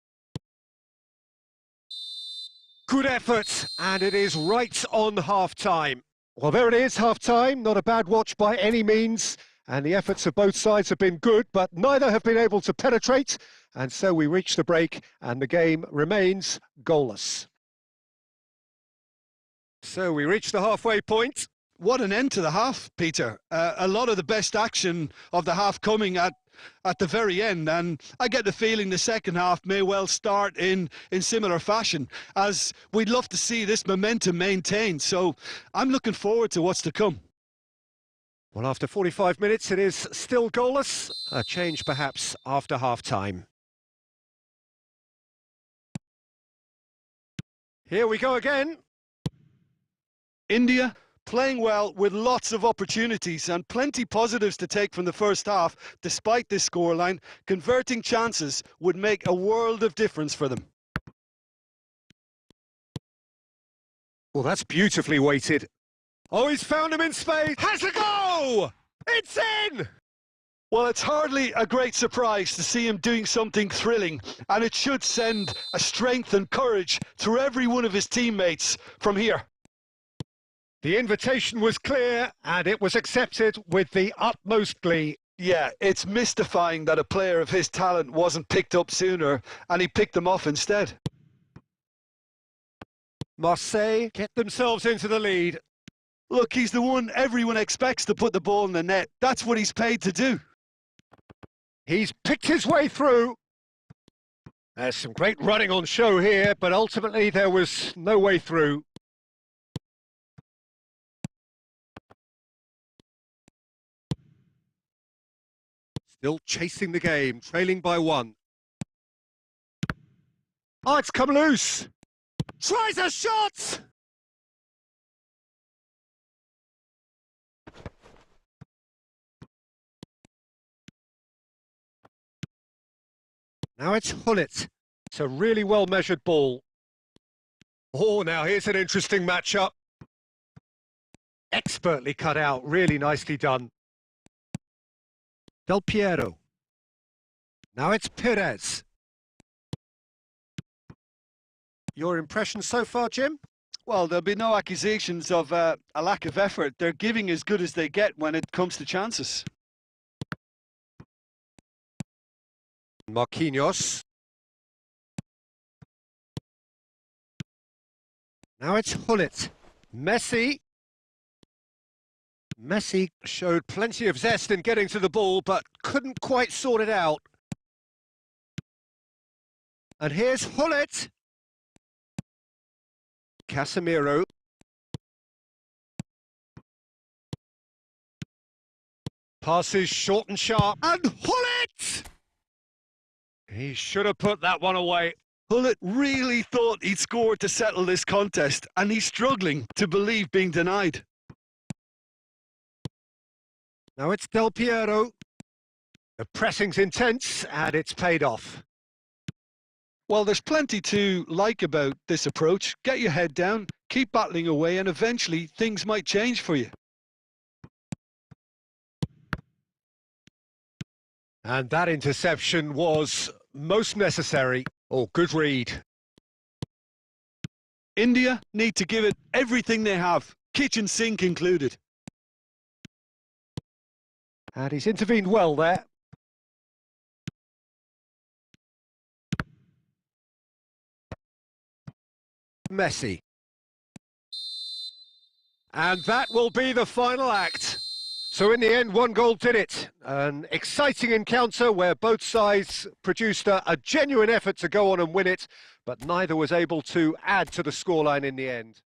Good effort, and it is right on half-time. Well, there it is, half-time. Not a bad watch by any means. And the efforts of both sides have been good, but neither have been able to penetrate. And so we reach the break, and the game remains goalless. So we reach the halfway point.
What an end to the half, Peter. A lot of the best action of the half coming at at the very end, and I get the feeling the second half may well start in similar fashion, as we'd love to see this momentum maintained. So I'm looking forward to what's to come.
Well, after 45 minutes, it is still goalless. A change perhaps after half-time. Here we go again.
India playing well with lots of opportunities and plenty positives to take from the first half. Despite this scoreline, converting chances would make a world of difference for them.
Well, that's beautifully weighted. Oh, he's found him in space. Has a go! It's in!
Well, it's hardly a great surprise to see him doing something thrilling, and it should send a strength and courage through every one of his teammates from here.
The invitation was clear, and it was accepted with the utmost glee.
Yeah, it's mystifying that a player of his talent wasn't picked up sooner, and he picked them off instead.
Marseille get themselves into the lead.
Look, he's the one everyone expects to put the ball in the net. That's what he's paid to do.
He's picked his way through. There's some great running on show here, but ultimately there was no way through. Still chasing the game, trailing by 1. Oh, it's come loose. Tries a shot! Now it's Hullet. It's a really well-measured ball. Oh, now here's an interesting matchup. Expertly cut out, really nicely done. Del Piero. Now it's Perez. Your impression so far, Jim?
Well, there'll be no accusations of a lack of effort. They're giving as good as they get when it comes to chances.
Marquinhos. Now it's Hullet. Messi. Messi showed plenty of zest in getting to the ball, but couldn't quite sort it out. And here's Hullet. Casemiro. Passes short and sharp. And Hullet! He should have put that one away.
Hullet really thought he'd scored to settle this contest, and he's struggling to believe being denied.
Now it's Del Piero. The pressing's intense, and it's paid off.
Well, there's plenty to like about this approach. Get your head down, keep battling away, and eventually things might change for you.
And that interception was most necessary. Oh, good read.
India need to give it everything they have, kitchen sink included.
And he's intervened well there. Messi. And that will be the final act. So in the end, 1 goal did it. An exciting encounter where both sides produced a genuine effort to go on and win it, but neither was able to add to the scoreline in the end.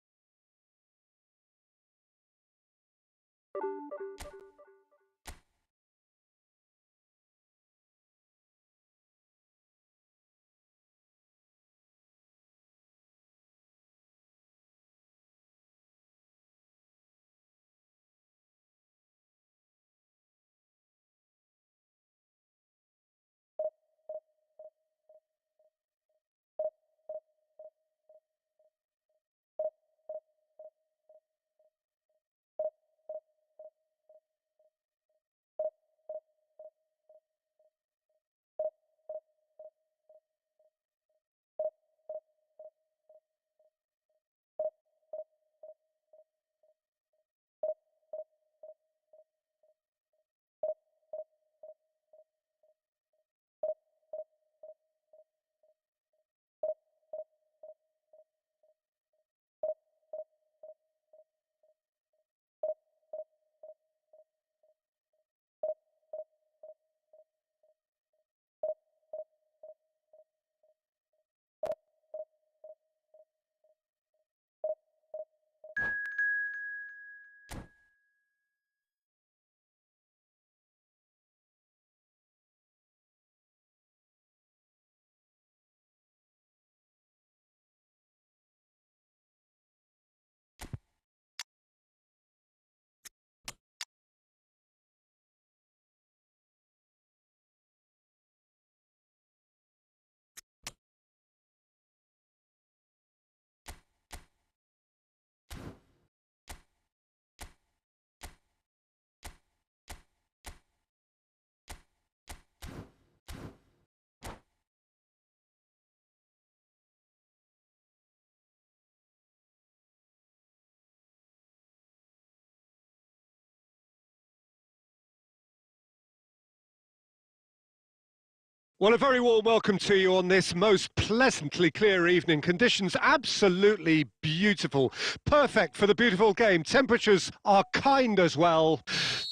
Well, a very warm welcome to you on this most pleasantly clear evening. Conditions absolutely beautiful. Perfect for the beautiful game. Temperatures are kind as well.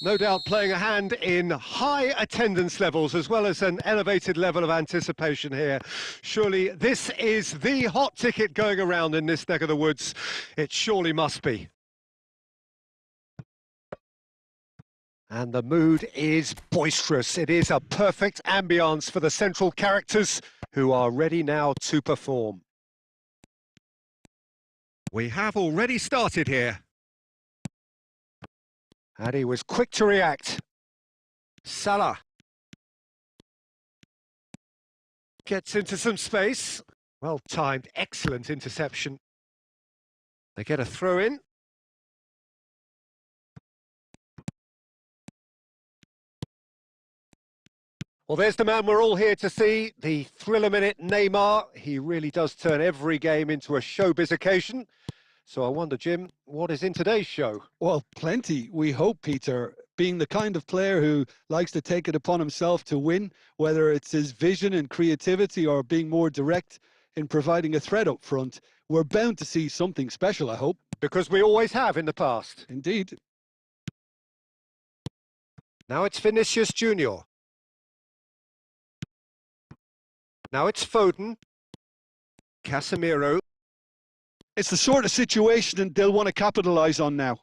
No doubt playing a hand in high attendance levels as well as an elevated level of anticipation here. Surely this is the hot ticket going around in this neck of the woods. It surely must be. And the mood is boisterous. It is a perfect ambience for the central characters who are ready now to perform. We have already started here. And he was quick to react. Salah. Gets into some space. Well timed, excellent interception. They get a throw in. Well, there's the man we're all here to see, the thriller minute Neymar. He really does turn every game into a showbiz occasion. So I wonder, Jim, what is in today's show?
Well, plenty, we hope, Peter. Being the kind of player who likes to take it upon himself to win, whether it's his vision and creativity or being more direct in providing a threat up front, we're bound to see something special, I hope.
Because we always have in the past.
Indeed.
Now it's Vinicius Junior. Now it's Foden. Casemiro.
It's the sort of situation they'll want to capitalise on now.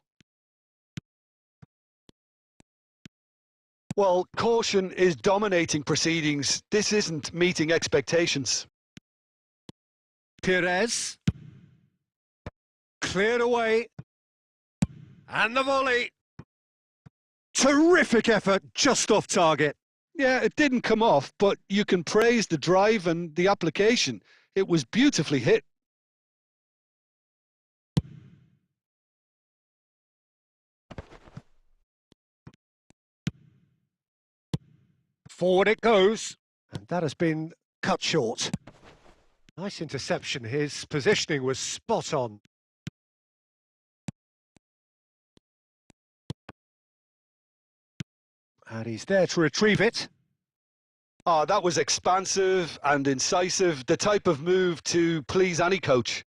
Well, caution is dominating proceedings. This isn't meeting expectations.
Pires. Cleared away. And the volley. Terrific effort, just off target.
Yeah, it didn't come off, but you can praise the drive and the application. It was beautifully hit.
Forward it goes, and that has been cut short. Nice interception. His positioning was spot on. And he's there to retrieve it.
Oh, that was expansive and incisive, the type of move to please any coach.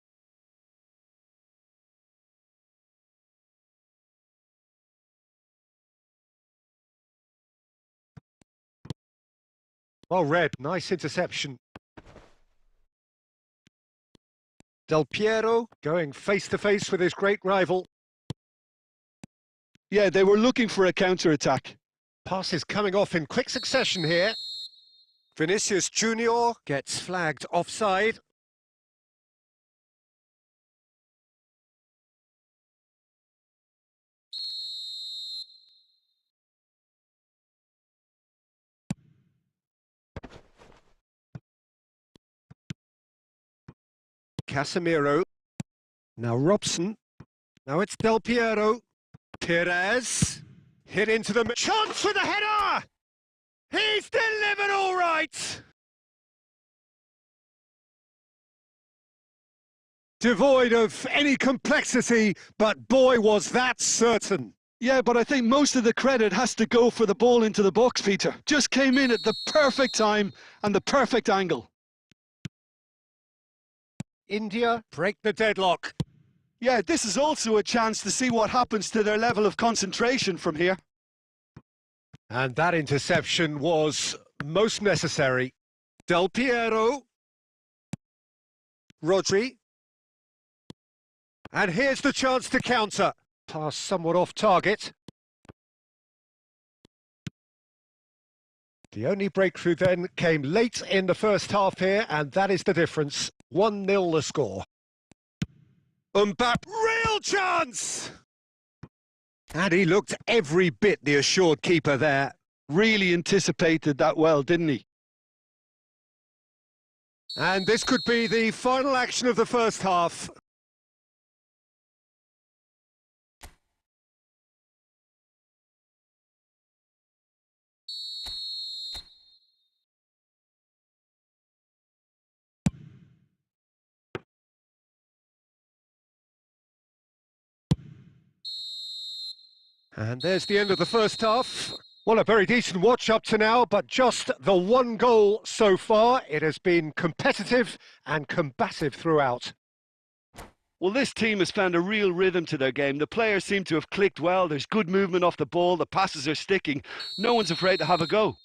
Well read, nice interception. Del Piero going face-to-face with his great rival.
Yeah, they were looking for a counter-attack.
Passes coming off in quick succession here. Vinicius Junior gets flagged offside. Casemiro. Now Robson. Now it's Del Piero. Pires. Hit into the... Chance with a header! He's delivered all right! Devoid of any complexity, but boy was that certain.
Yeah, but I think most of the credit has to go for the ball into the box, Peter. Just came in at the perfect time and the perfect angle.
India break the deadlock.
Yeah, this is also a chance to see what happens to their level of concentration from here.
And that interception was most necessary. Del Piero. Rodri. And here's the chance to counter. Pass somewhat off target. The only breakthrough then came late in the first half here, and that is the difference. 1-0 the score. Mbappe, real chance! And he looked every bit the assured keeper there.
Really anticipated that well, didn't he?
And this could be the final action of the first half. And there's the end of the first half. Well, a very decent watch up to now, but just the one goal so far. It has been competitive and combative throughout.
Well, this team has found a real rhythm to their game. The players seem to have clicked well. There's good movement off the ball. The passes are sticking. No one's afraid to have a go.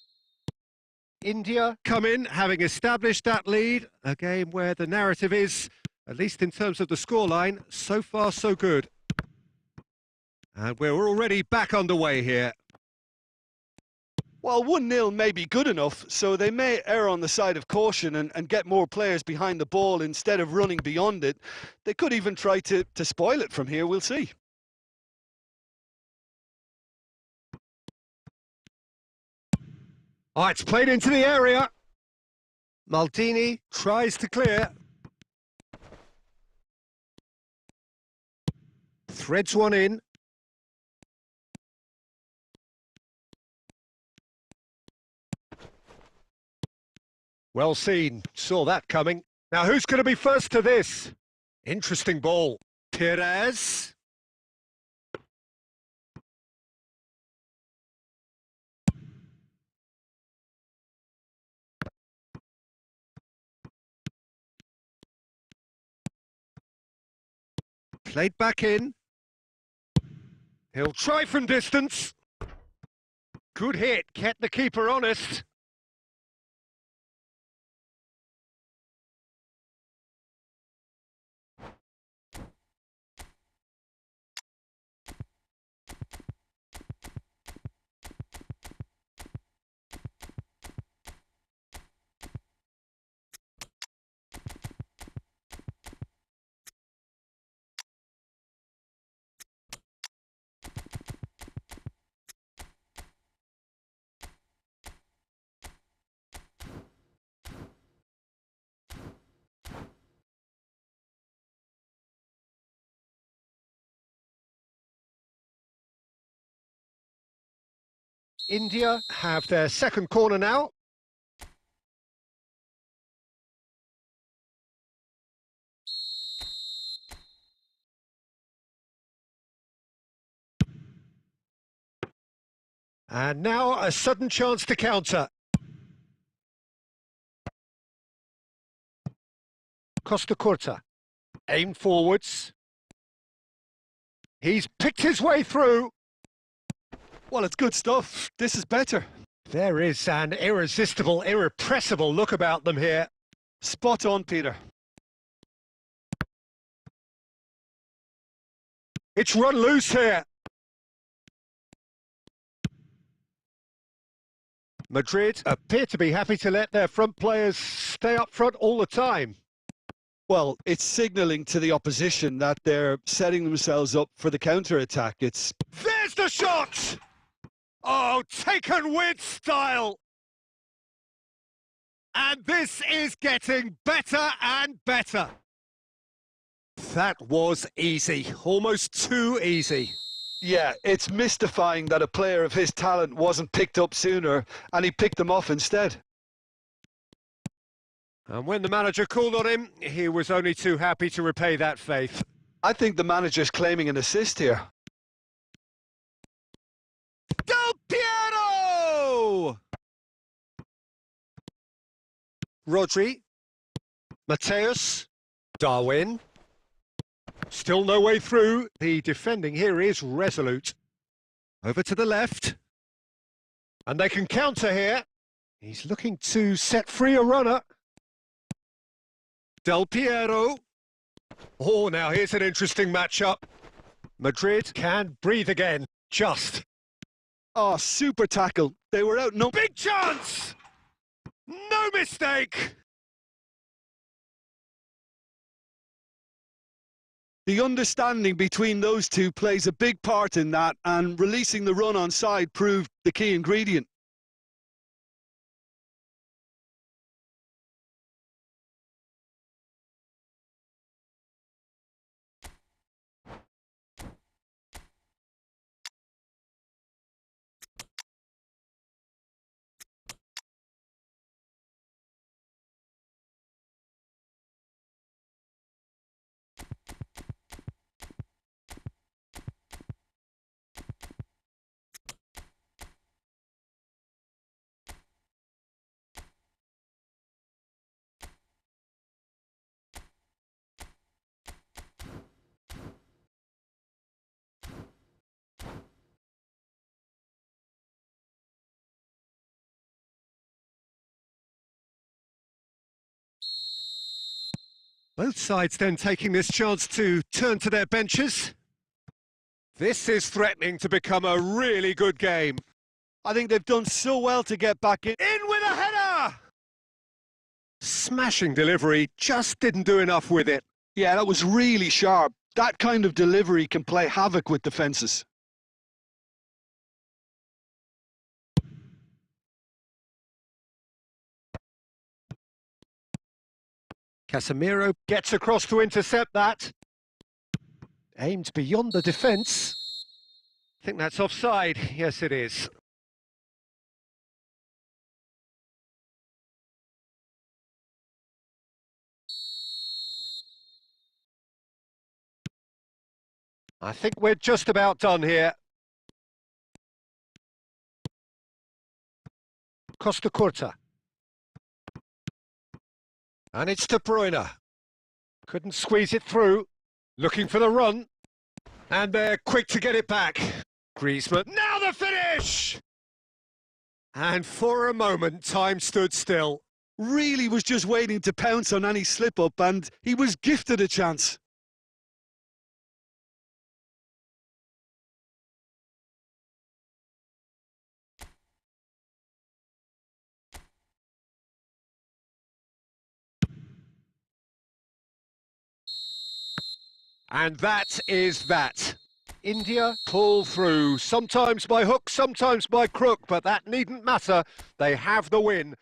India come in, having established that lead. A game where the narrative is, at least in terms of the scoreline, so far so good. And we're already back underway here.
Well, 1-0 may be good enough, so they may err on the side of caution and get more players behind the ball instead of running beyond it. They could even try to spoil it from here, we'll see.
Oh, it's played into the area. Maldini tries to clear. Threads one in. Well seen, saw that coming. Now who's going to be first to this? Interesting ball. Perez. Played back in. He'll try from distance. Good hit, kept the keeper honest. India have their second corner now. And now a sudden chance to counter. Costa Curta. Aim forwards. He's picked his way through.
Well, it's good stuff. This is better.
There is an irresistible, irrepressible look about them here.
Spot on, Peter.
It's run loose here. Madrid appear to be happy to let their front players stay up front all the time.
Well, it's signalling to the opposition that they're setting themselves up for the counter-attack. There's
the shot! Oh, taken with style! And this is getting better and better. That was easy, almost too easy.
Yeah, it's mystifying that a player of his talent wasn't picked up sooner, and he picked them off instead.
And when the manager called on him, he was only too happy to repay that faith.
I think the manager's claiming an assist here.
Del Piero! Rodri. Mateus. Darwin. Still no way through. The defending here is resolute. Over to the left. And they can counter here. He's looking to set free a runner. Del Piero. Oh, now here's an interesting matchup. Madrid can breathe again. Just.
Oh, super tackle. They were out. No
big chance! No mistake!
The understanding between those two plays a big part in that, and releasing the run on side proved the key ingredient.
Both sides then taking this chance to turn to their benches. This is threatening to become a really good game.
I think they've done so well to get back in.
In with a header! Smashing delivery, just didn't do enough with it.
Yeah, that was really sharp. That kind of delivery can play havoc with defences.
Casemiro gets across to intercept that. Aimed beyond the defence. I think that's offside. Yes, it is. I think we're just about done here. Costa Curta. And it's De Bruyne. Couldn't squeeze it through. Looking for the run. And they're quick to get it back. Griezmann. Now the finish! And for a moment, time stood still.
Really was just waiting to pounce on any slip-up, and he was gifted a chance.
And that is that. India pull through, sometimes by hook, sometimes by crook, but that needn't matter. They have the win.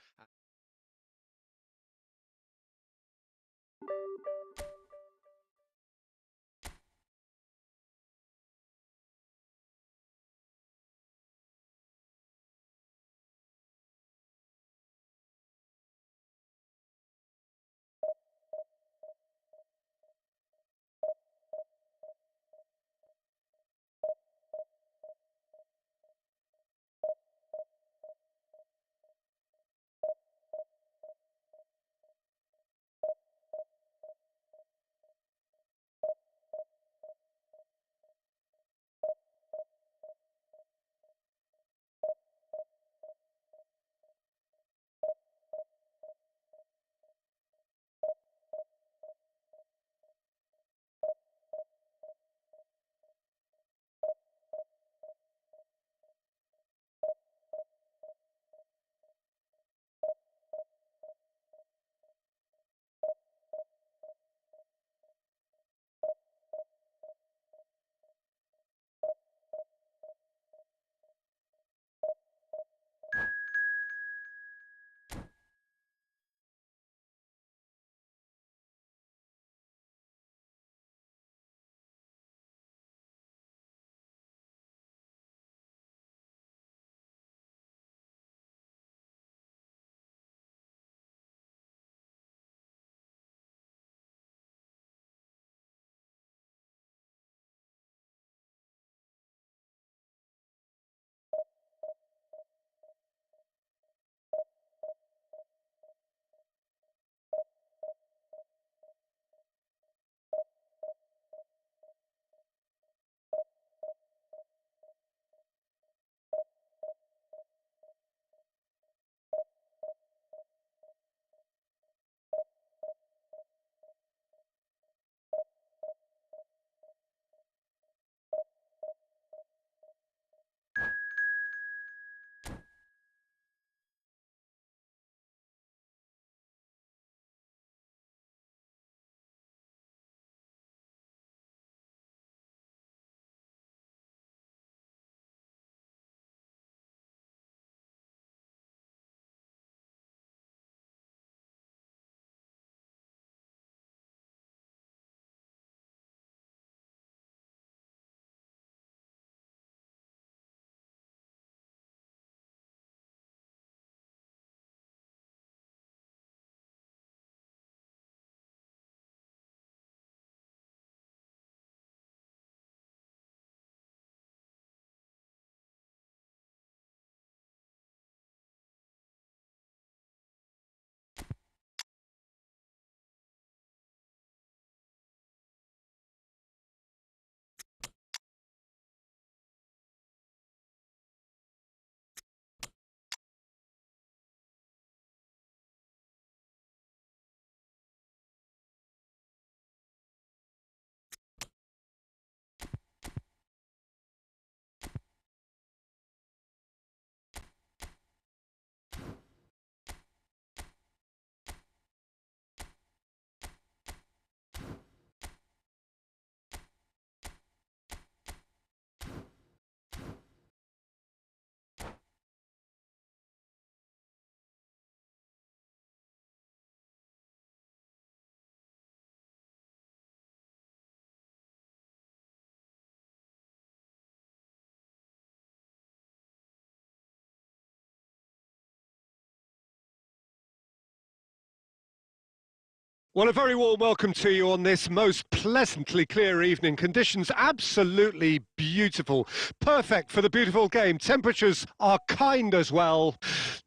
Well, a very warm welcome to you on this most pleasantly clear evening. Conditions absolutely beautiful. Perfect for the beautiful game. Temperatures are kind as well.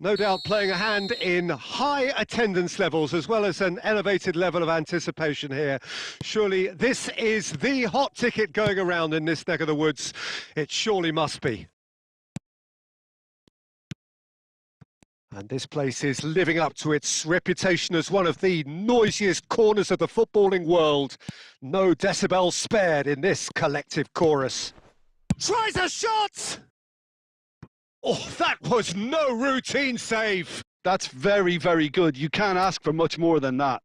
No doubt playing a hand in high attendance levels as well as an elevated level of anticipation here. Surely this is the hot ticket going around in this neck of the woods. It surely must be. And this place is living up to its reputation as one of the noisiest corners of the footballing world. No decibels spared in this collective chorus. Tries a shot! Oh, that was no routine save.
That's very, very good. You can't ask for much more than that.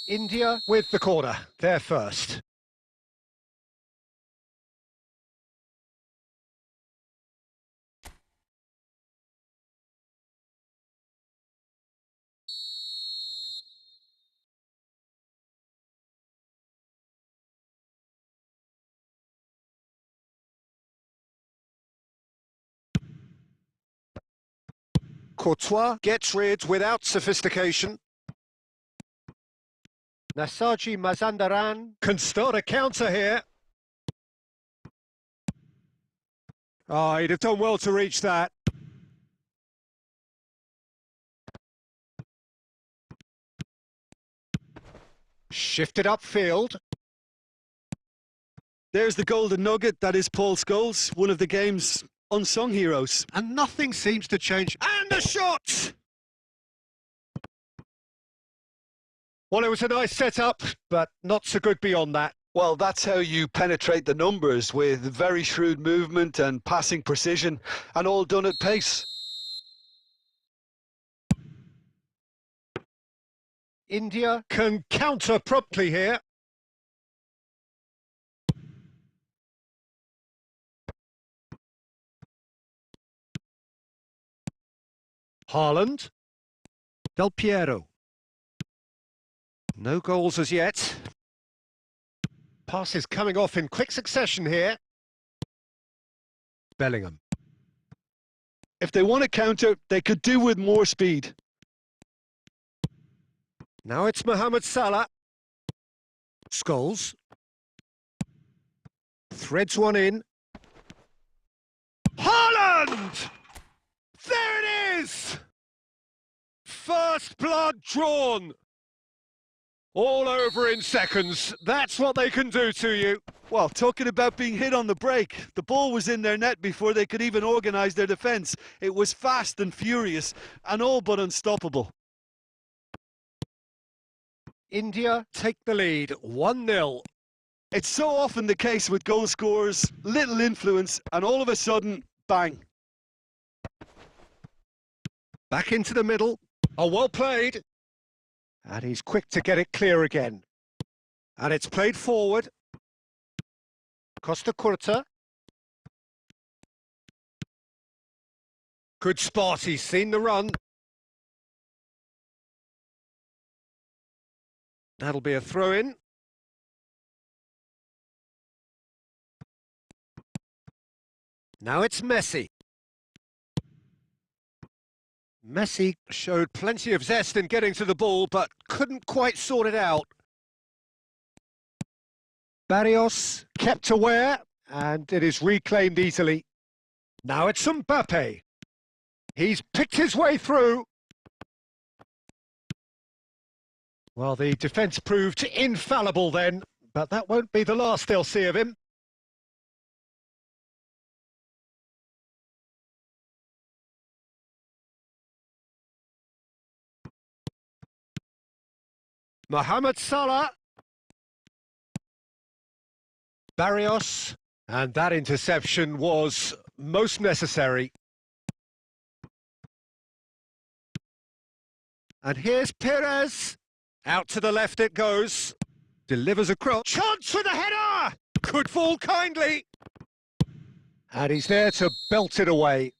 India with the corner. They're first. Courtois gets rid without sophistication. Nasaji Mazandaran can start a counter here. Oh, he'd have done well to reach that. Shifted upfield.
There's the golden nugget. That is Paul Scholes, one of the game's unsung heroes.
And nothing seems to change. And a shot! Well, it was a nice setup, but not so good beyond that.
Well, that's how you penetrate the numbers, with very shrewd movement and passing precision, and all done at pace.
India can counter promptly here. Haaland. Del Piero. No goals as yet. Passes coming off in quick succession here. Bellingham.
If they want to counter, they could do with more speed.
Now it's Mohamed Salah. Scholes. Threads one in. Haaland! There it is! First blood drawn. All over in seconds. That's what they can do to you.
Well, talking about being hit on the break, the ball was in their net before they could even organise their defence. It was fast and furious, and all but unstoppable.
India take the lead, 1-0.
It's so often the case with goal scorers, little influence, and all of a sudden, bang.
Back into the middle. Oh, well played. And he's quick to get it clear again. And it's played forward. Costa Curta. Good spot, he's seen the run. That'll be a throw-in. Now it's Messi. Messi showed plenty of zest in getting to the ball, but couldn't quite sort it out. Barrios kept aware, and it is reclaimed easily. Now it's Mbappe. He's picked his way through. Well, the defence proved infallible then, but that won't be the last they'll see of him. Mohamed Salah. Barrios. And that interception was most necessary. And here's Perez. Out to the left it goes. Delivers across. Chance for the header! Could fall kindly. And he's there to belt it away.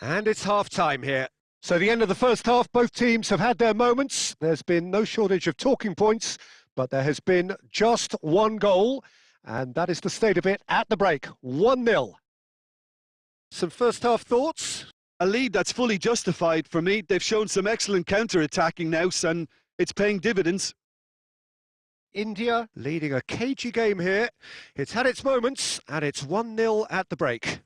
And it's half-time here. So the end of the first half, both teams have had their moments. There's been no shortage of talking points, but there has been just one goal, and that is the state of it at the break, 1-0. Some first half thoughts?
A lead that's fully justified for me. They've shown some excellent counter-attacking now, and it's paying dividends.
India leading a cagey game here. It's had its moments, and it's 1-0 at the break.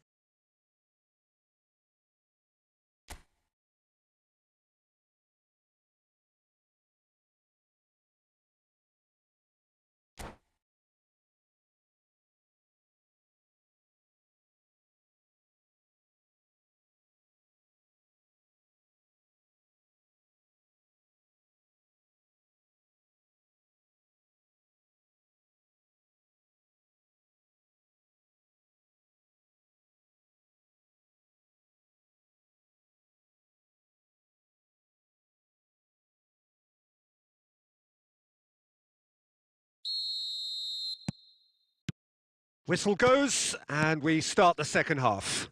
Whistle goes, and we start the second half.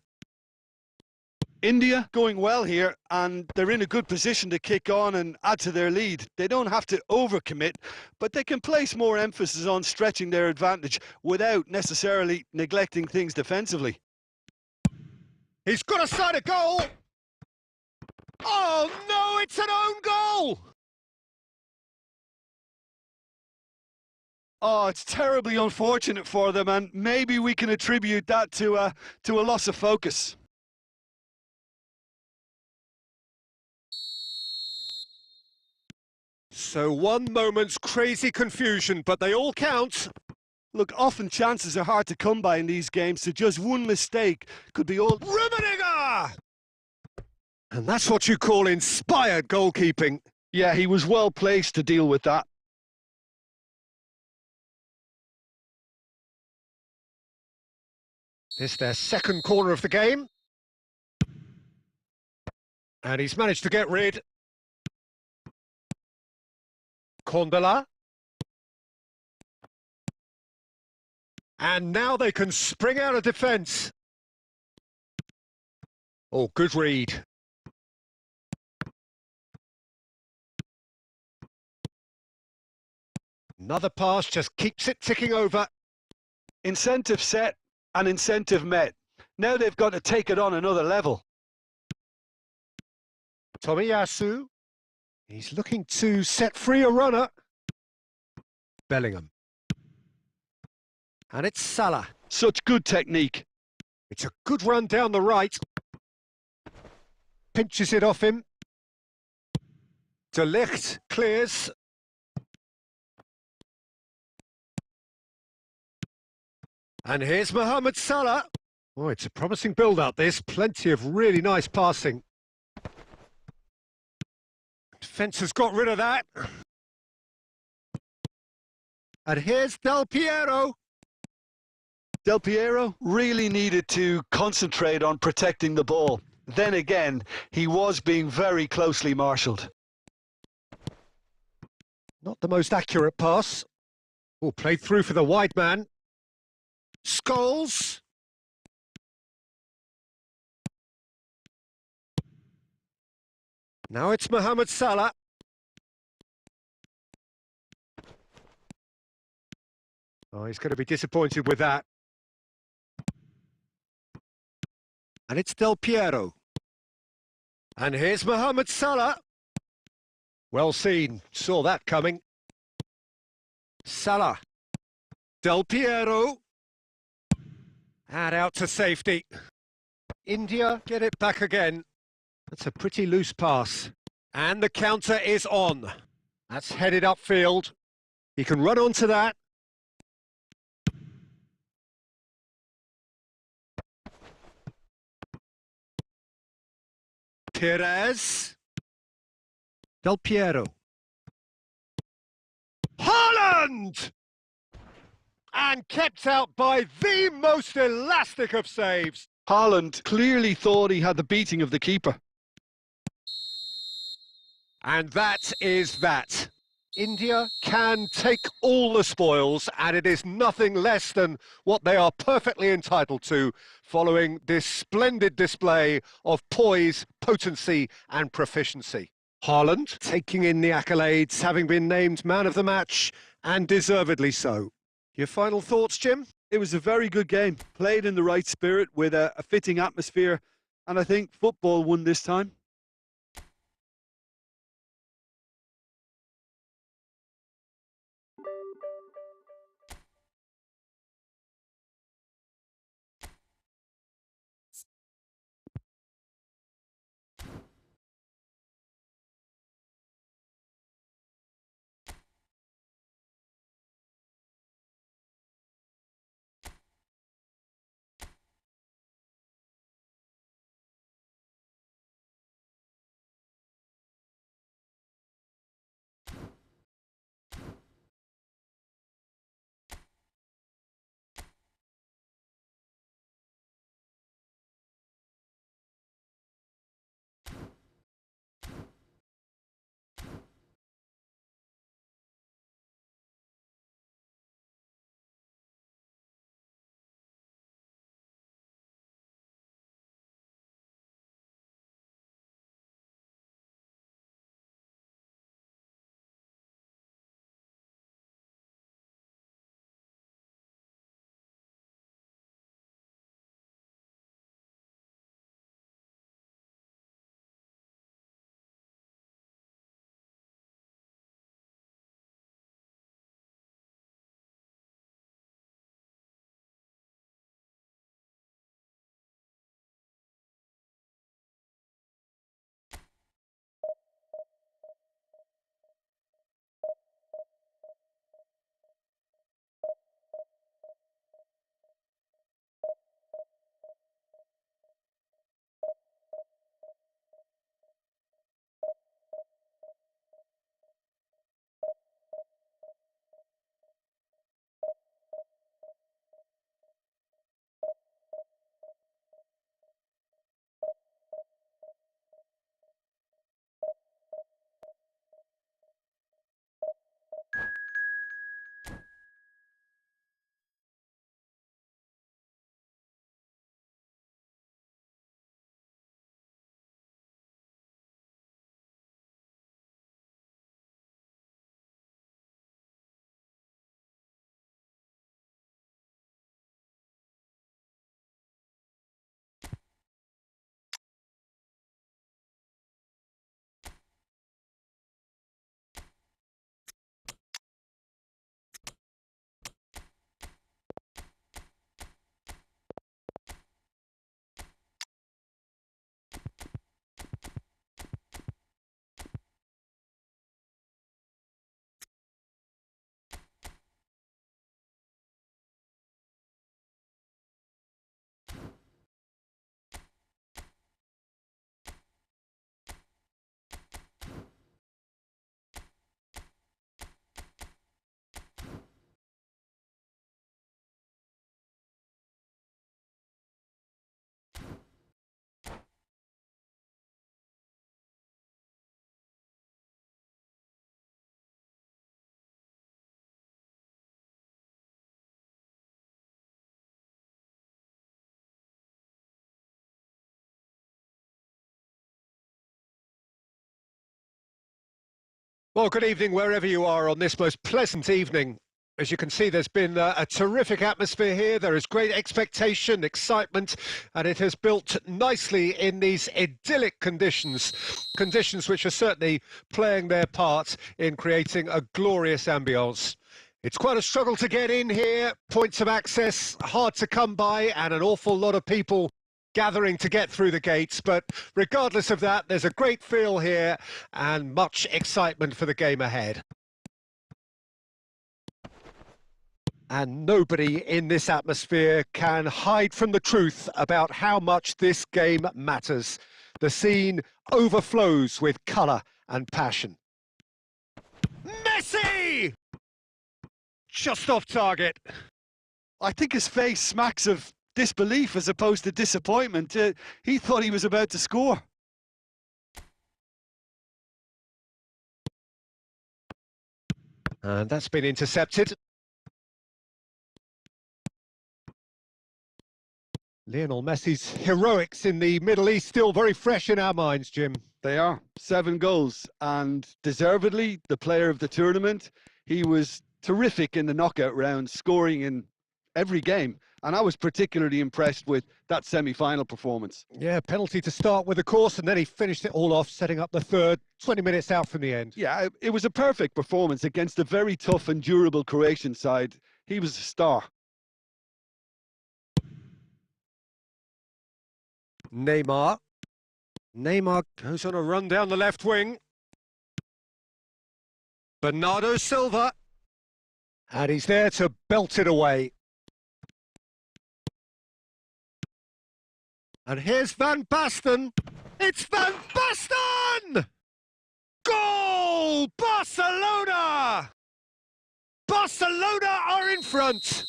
India going well here, and they're in a good position to kick on and add to their lead. They don't have to overcommit, but they can place more emphasis on stretching their advantage without necessarily neglecting things defensively.
He's got a side of goal! Oh no, it's an own goal!
Oh, it's terribly unfortunate for them, and maybe we can attribute that to a loss of focus.
So 1 moment's crazy confusion, but they all count.
Look, often chances are hard to come by in these games, so just one mistake could be all...
Rummenigge! And that's what you call inspired goalkeeping.
Yeah, he was well placed to deal with that.
This their second corner of the game. And he's managed to get rid. Kondala. And now they can spring out of defence. Oh, good read. Another pass just keeps it ticking over.
Incentive set and incentive met. Now they've got to take it on another level.
Tomiyasu. He's looking to set free a runner. Bellingham. And it's Salah.
Such good technique.
It's a good run down the right. Pinches it off him. De Ligt clears. And here's Mohamed Salah. Oh, it's a promising build-up, this. Plenty of really nice passing. Defence has got rid of that. And here's Del Piero.
Del Piero really needed to concentrate on protecting the ball. Then again, he was being very closely marshalled.
Not the most accurate pass. Oh, played through for the wide man. Scholes. Now it's Mohamed Salah. Oh, he's going to be disappointed with that. And it's Del Piero. And here's Mohamed Salah. Well seen. Saw that coming. Salah. Del Piero. And out to safety. India get it back again. That's a pretty loose pass. And the counter is on. That's headed upfield. He can run onto that. Perez. Del Piero. Haaland! And kept out by the most elastic of saves.
Haaland clearly thought he had the beating of the keeper.
And that is that. India can take all the spoils, and it is nothing less than what they are perfectly entitled to following this splendid display of poise, potency and proficiency. Haaland taking in the accolades, having been named man of the match, and deservedly so. Your final thoughts, Jim?
It was a very good game, played in the right spirit with a fitting atmosphere. And I think football won this time.
Well, good evening wherever you are on this most pleasant evening. As you can see, there's been a terrific atmosphere here. There is great expectation, excitement, and it has built nicely in these idyllic conditions which are certainly playing their part in creating a glorious ambience. It's quite a struggle to get in here, points of access hard to come by, and an awful lot of people gathering to get through the gates, but regardless of that, there's a great feel here and much excitement for the game ahead. And nobody in this atmosphere can hide from the truth about how much this game matters. The scene overflows with colour and passion. Messi! Just off target.
I think his face smacks of disbelief as opposed to disappointment. He thought he was about to score.
And that's been intercepted. Lionel Messi's heroics in the Middle East still very fresh in our minds, Jim.
They are. 7 goals, and deservedly the player of the tournament. He was terrific in the knockout round, scoring in every game. And I was particularly impressed with that semi-final performance.
Yeah, penalty to start with, of course, and then he finished it all off, setting up the third, 20 minutes out from the end.
Yeah, it was a perfect performance against a very tough and durable Croatian side. He was a star.
Neymar. Neymar goes on a run down the left wing. Bernardo Silva. And he's there to belt it away. And here's Van Basten. It's Van Basten! Goal! Barcelona! Barcelona are in front.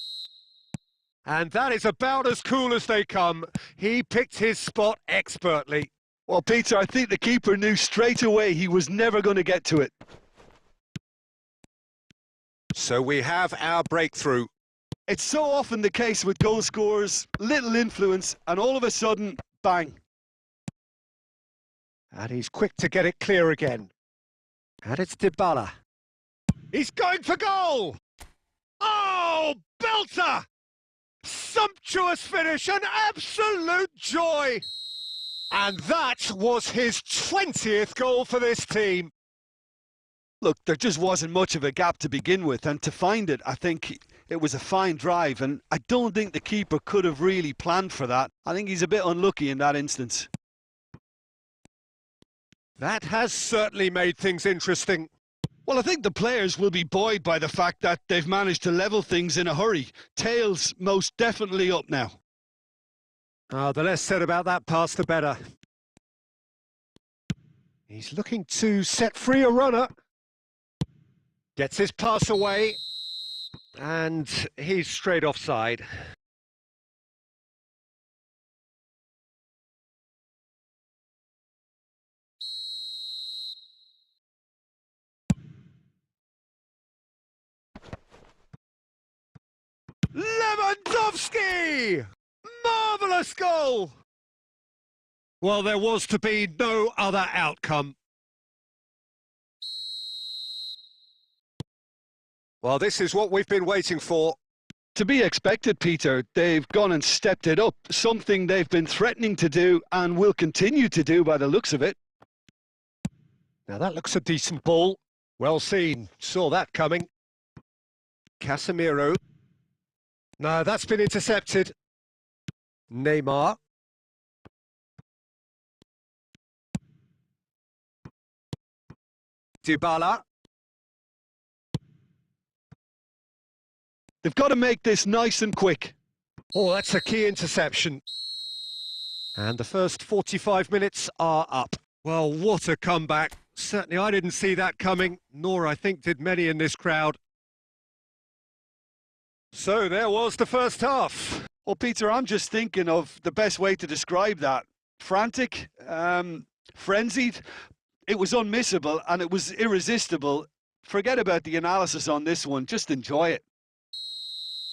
And that is about as cool as they come. He picked his spot expertly.
Well, Peter, I think the keeper knew straight away he was never going to get to it.
So we have our breakthrough.
It's so often the case with goal scorers, little influence, and all of a sudden, bang.
And he's quick to get it clear again. And it's Dybala. He's going for goal! Oh, belter! Sumptuous finish, an absolute joy! And that was his 20th goal for this team.
Look, there just wasn't much of a gap to begin with, and to find it, I think it was a fine drive, and I don't think the keeper could have really planned for that. I think he's a bit unlucky in that instance.
That has certainly made things interesting.
Well, I think the players will be buoyed by the fact that they've managed to level things in a hurry. Tails most definitely up now.
Oh, the less said about that pass, the better. He's looking to set free a runner. Gets his pass away. And he's straight offside. Lewandowski! Marvellous goal! Well, there was to be no other outcome. Well, this is what we've been waiting for.
To be expected, Peter. They've gone and stepped it up, something they've been threatening to do and will continue to do by the looks of it.
Now that looks a decent ball. Well seen. Saw that coming. Casemiro. No, that's been intercepted. Neymar. Dybala.
They've got to make this nice and quick.
Oh, that's a key interception. And the first 45 minutes are up. Well, what a comeback. Certainly I didn't see that coming, nor I think did many in this crowd. So there was the first half.
Well, Peter, I'm just thinking of the best way to describe that. Frantic, frenzied. It was unmissable and it was irresistible. Forget about the analysis on this one. Just enjoy it.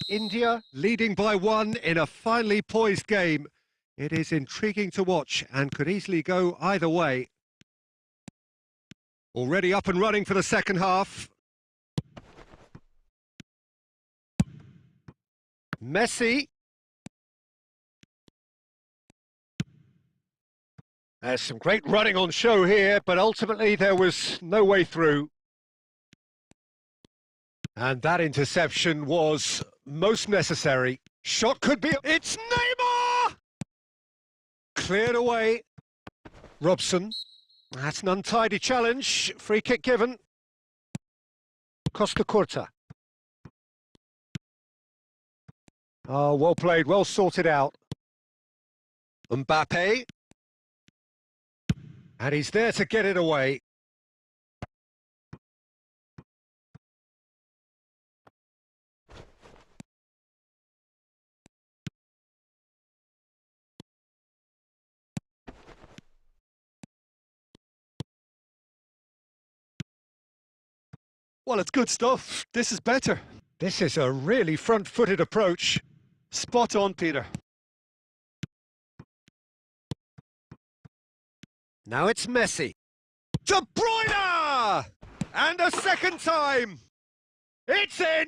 India leading by 1 in a finely poised game. It is intriguing to watch and could easily go either way. Already up and running for the second half. Messi. There's some great running on show here, but ultimately there was no way through. And that interception was most necessary. Shot could be... It's Neymar! Cleared away. Robson. That's an untidy challenge. Free kick given. Costa Curta. Oh, well played, well sorted out. Mbappe. And he's there to get it away.
Well, it's good stuff. This is better.
This is a really front-footed approach.
Spot on, Peter.
Now it's Messi. De Bruyne! And a second time. It's in.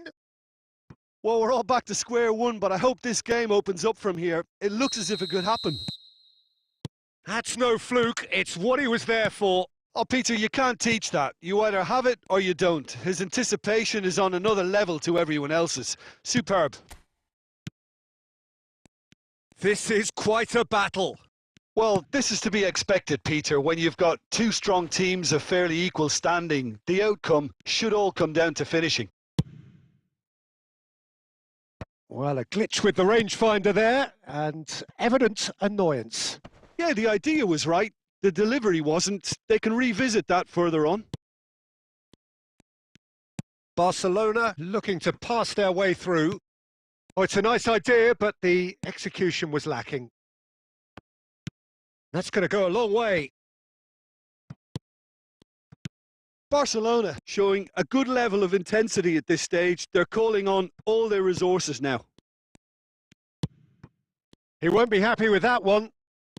Well, we're all back to square one, but I hope this game opens up from here. It looks as if it could happen.
That's no fluke. It's what he was there for.
Oh, Peter, you can't teach that. You either have it or you don't. His anticipation is on another level to everyone else's. Superb.
This is quite a battle.
Well, this is to be expected, Peter. When you've got two strong teams of fairly equal standing, the outcome should all come down to finishing.
Well, a glitch with the rangefinder there, and evident annoyance.
Yeah, the idea was right. The delivery wasn't. They can revisit that further on.
Barcelona looking to pass their way through. Oh, it's a nice idea, but the execution was lacking. That's going to go a long way.
Barcelona showing a good level of intensity at this stage. They're calling on all their resources now.
He won't be happy with that one.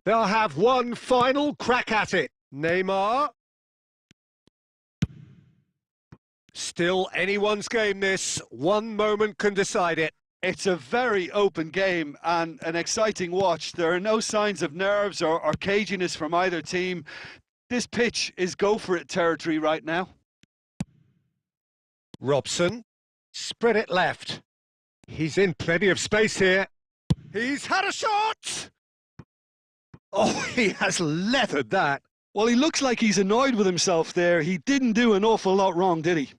They'll have one final crack at it. Neymar. Still anyone's game, this. One moment can decide it.
It's a very open game and an exciting watch. There are no signs of nerves or caginess from either team. This pitch is go-for-it territory right now.
Robson. Spread it left. He's in plenty of space here. He's had a shot! Oh, he has leathered that.
Well, he looks like he's annoyed with himself there. He didn't do an awful lot wrong, did he?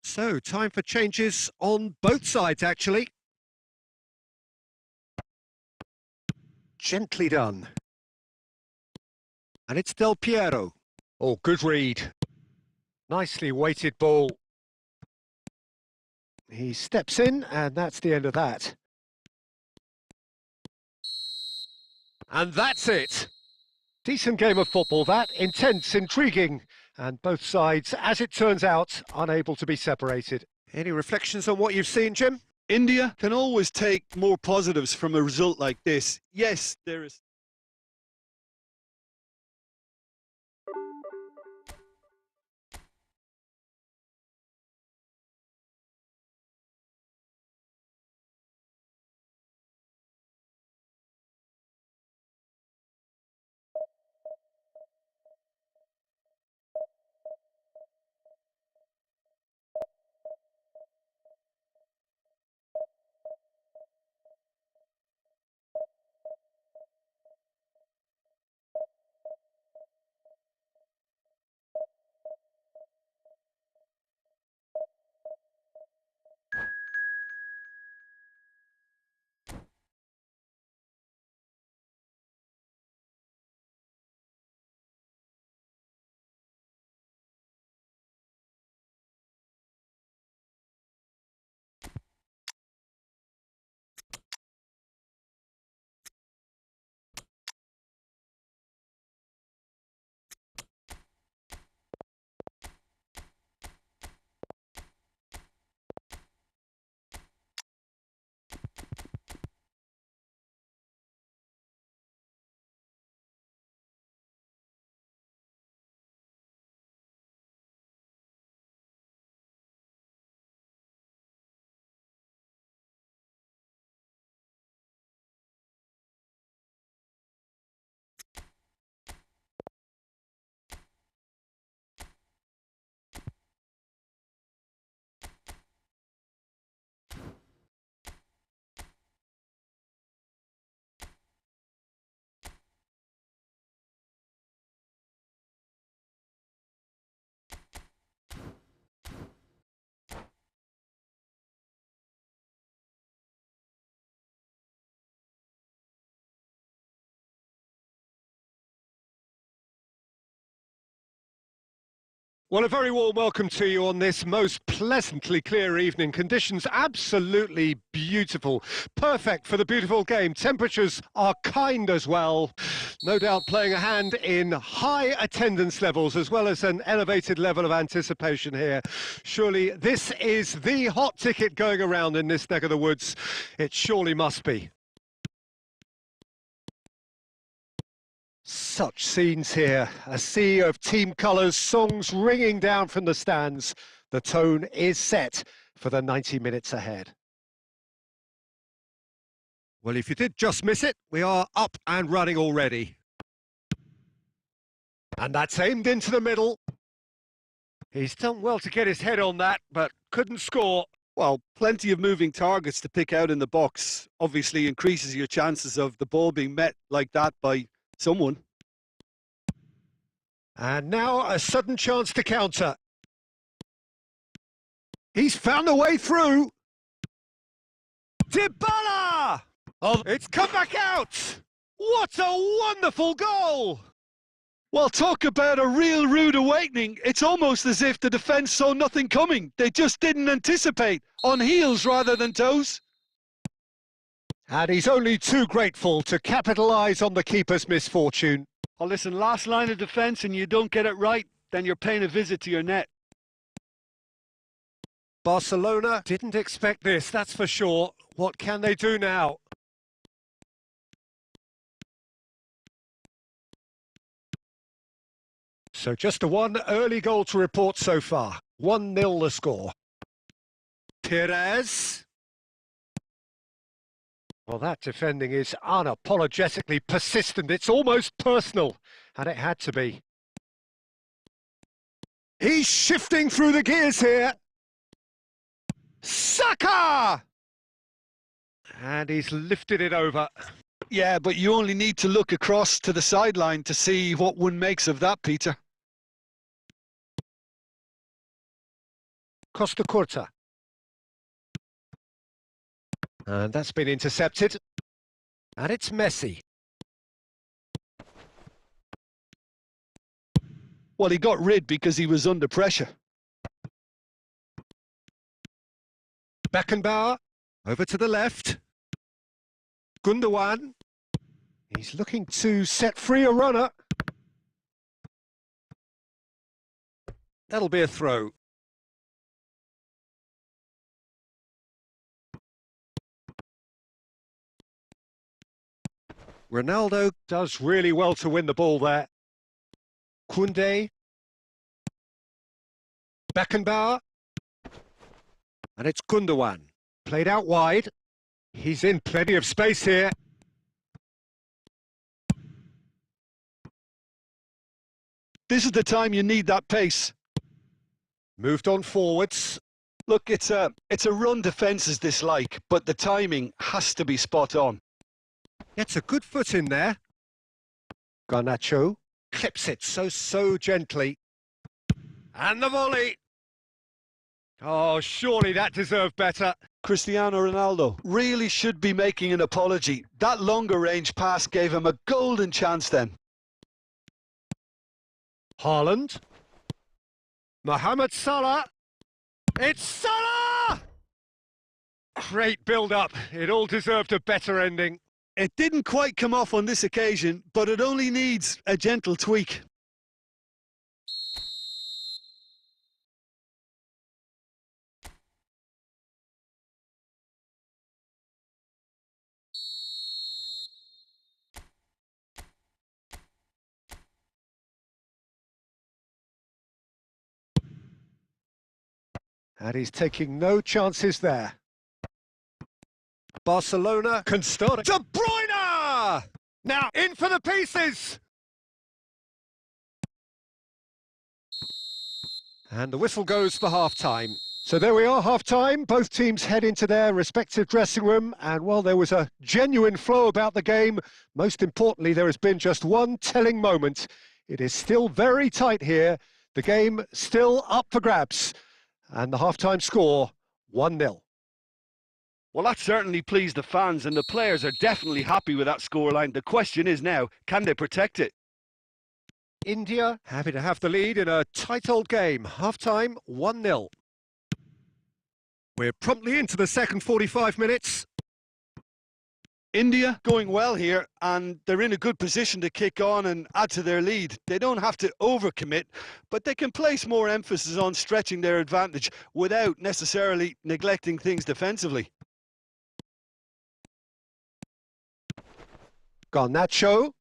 So, time for changes on both sides, actually. Gently done. And it's Del Piero. Oh, good read. Nicely weighted ball. He steps in, and that's the end of that. And that's it. Decent game of football, that. Intense, intriguing. And both sides, as it turns out, unable to be separated. Any reflections on what you've seen, Jim?
India can always take more positives from a result like this. Yes, there is.
Well, a very warm welcome to you on this most pleasantly clear evening. Conditions absolutely beautiful. Perfect for the beautiful game. Temperatures are kind as well. No doubt playing a hand in high attendance levels as well as an elevated level of anticipation here. Surely this is the hot ticket going around in this neck of the woods. It surely must be. Such scenes here, a sea of team colours, songs ringing down from the stands. The tone is set for the 90 minutes ahead. Well, if you did just miss it, we are up and running already. And that's aimed into the middle. He's done well to get his head on that, but couldn't score.
Well, plenty of moving targets to pick out in the box. Obviously increases your chances of the ball being met like that by someone.
And now a sudden chance to counter. He's found a way through. Dybala! Oh, it's come back out! What a wonderful goal!
Well, talk about a real rude awakening. It's almost as if the defence saw nothing coming. They just didn't anticipate. On heels rather than toes.
And he's only too grateful to capitalise on the keeper's misfortune.
Oh, listen, last line of defence and you don't get it right, then you're paying a visit to your net.
Barcelona didn't expect this, that's for sure. What can they do now? So just a one early goal to report so far. 1-0 the score. Perez. Well, that defending is unapologetically persistent. It's almost personal, and it had to be. He's shifting through the gears here. Saka! And he's lifted it over.
Yeah, but you only need to look across to the sideline to see what one makes of that, Peter.
Costa Curta. And that's been intercepted. And it's Messi.
Well, he got rid because he was under pressure.
Beckenbauer, over to the left. Gundogan. He's looking to set free a runner. That'll be a throw. Ronaldo does really well to win the ball there. Koundé. Beckenbauer. And it's Gundogan. Played out wide. He's in plenty of space here.
This is the time you need that pace.
Moved on forwards.
Look, it's a run defence is dislike, but the timing has to be spot on.
Gets a good foot in there. Garnacho clips it so gently. And the volley. Oh, surely that deserved better.
Cristiano Ronaldo really should be making an apology. That longer range pass gave him a golden chance then.
Haaland. Mohamed Salah. It's Salah! Great build-up. It all deserved a better ending.
It didn't quite come off on this occasion, but it only needs a gentle tweak.
And he's taking no chances there. Barcelona can start it. De Bruyne! Now in for the pieces! And the whistle goes for half-time. So there we are, half-time. Both teams head into their respective dressing room. And while there was a genuine flow about the game, most importantly, there has been just one telling moment. It is still very tight here. The game still up for grabs. And the half-time score, 1-0.
Well, that certainly pleased the fans, and the players are definitely happy with that scoreline. The question is now, can they protect it?
India happy to have the lead in a tight old game. Half-time, 1-0. We're promptly into the second 45 minutes.
India going well here, and they're in a good position to kick on and add to their lead. They don't have to overcommit, but they can place more emphasis on stretching their advantage without necessarily neglecting things defensively.
Garnacho.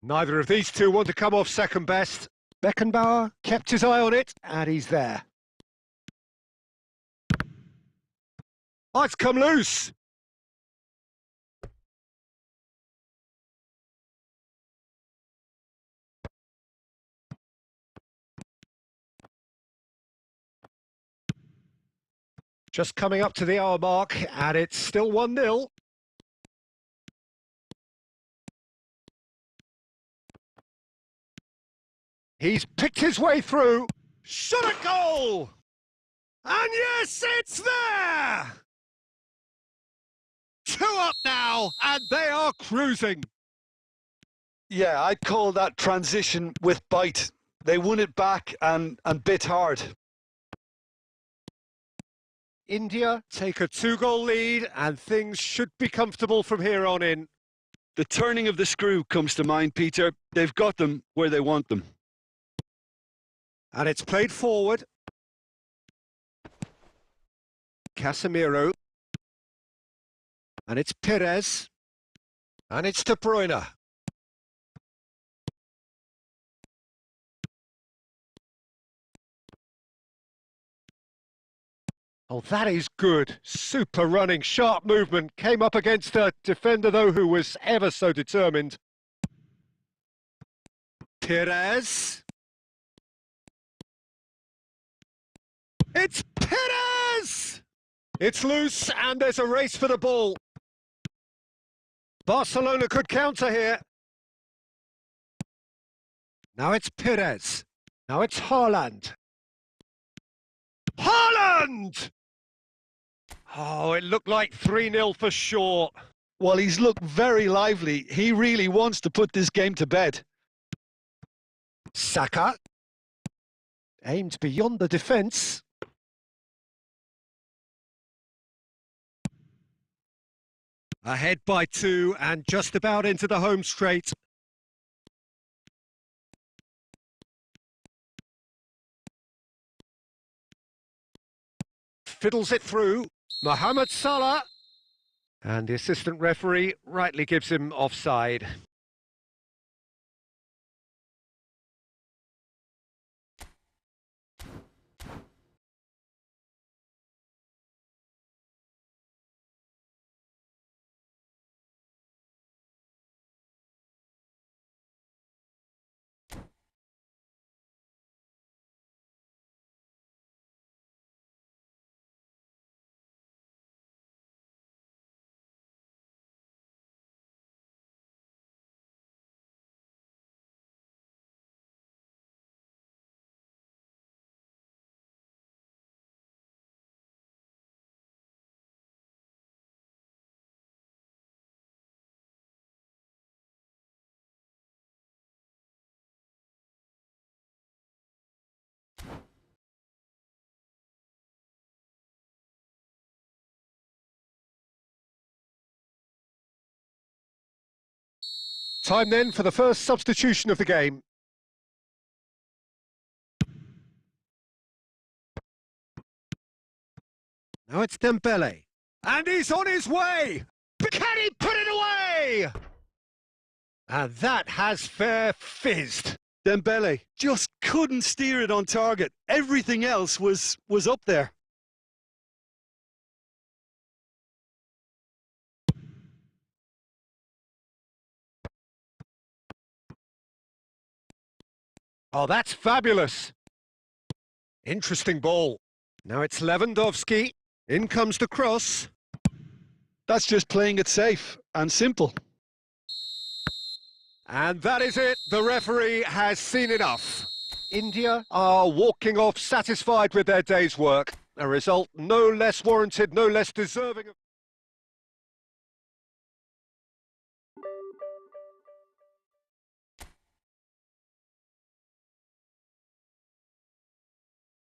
Neither of these two want to come off second best. Beckenbauer kept his eye on it, and he's there. Oh, it's come loose. Just coming up to the hour mark, and it's still 1-0. He's picked his way through. Shot a goal! And yes, it's there! 2 up now, and they are cruising.
Yeah, I'd call that transition with bite. They won it back and bit hard.
India take a 2-goal lead, and things should be comfortable from here on in.
The turning of the screw comes to mind, Peter. They've got them where they want them.
And it's played forward. Casemiro. And it's Perez. And it's De Bruyne. Oh, that is good. Super running, sharp movement. Came up against a defender, though, who was ever so determined. Perez. It's Perez! It's loose, and there's a race for the ball. Barcelona could counter here. Now it's Perez. Now it's Haaland. Haaland! Oh, it looked like 3-0 for sure.
Well, he's looked very lively. He really wants to put this game to bed.
Saka. Aimed beyond the defence. Ahead by 2 and just about into the home straight. Fiddles it through. Mohamed Salah. And the assistant referee rightly gives him offside. Time then for the first substitution of the game. Now it's Dembele. And he's on his way! Can he put it away? And that has fair fizzed.
Dembele just couldn't steer it on target. Everything else was up there.
Oh, that's fabulous. Interesting ball. Now it's Lewandowski. In comes the cross.
That's just playing it safe and simple.
And that is it. The referee has seen enough. India are walking off satisfied with their day's work. A result no less warranted, no less deserving of...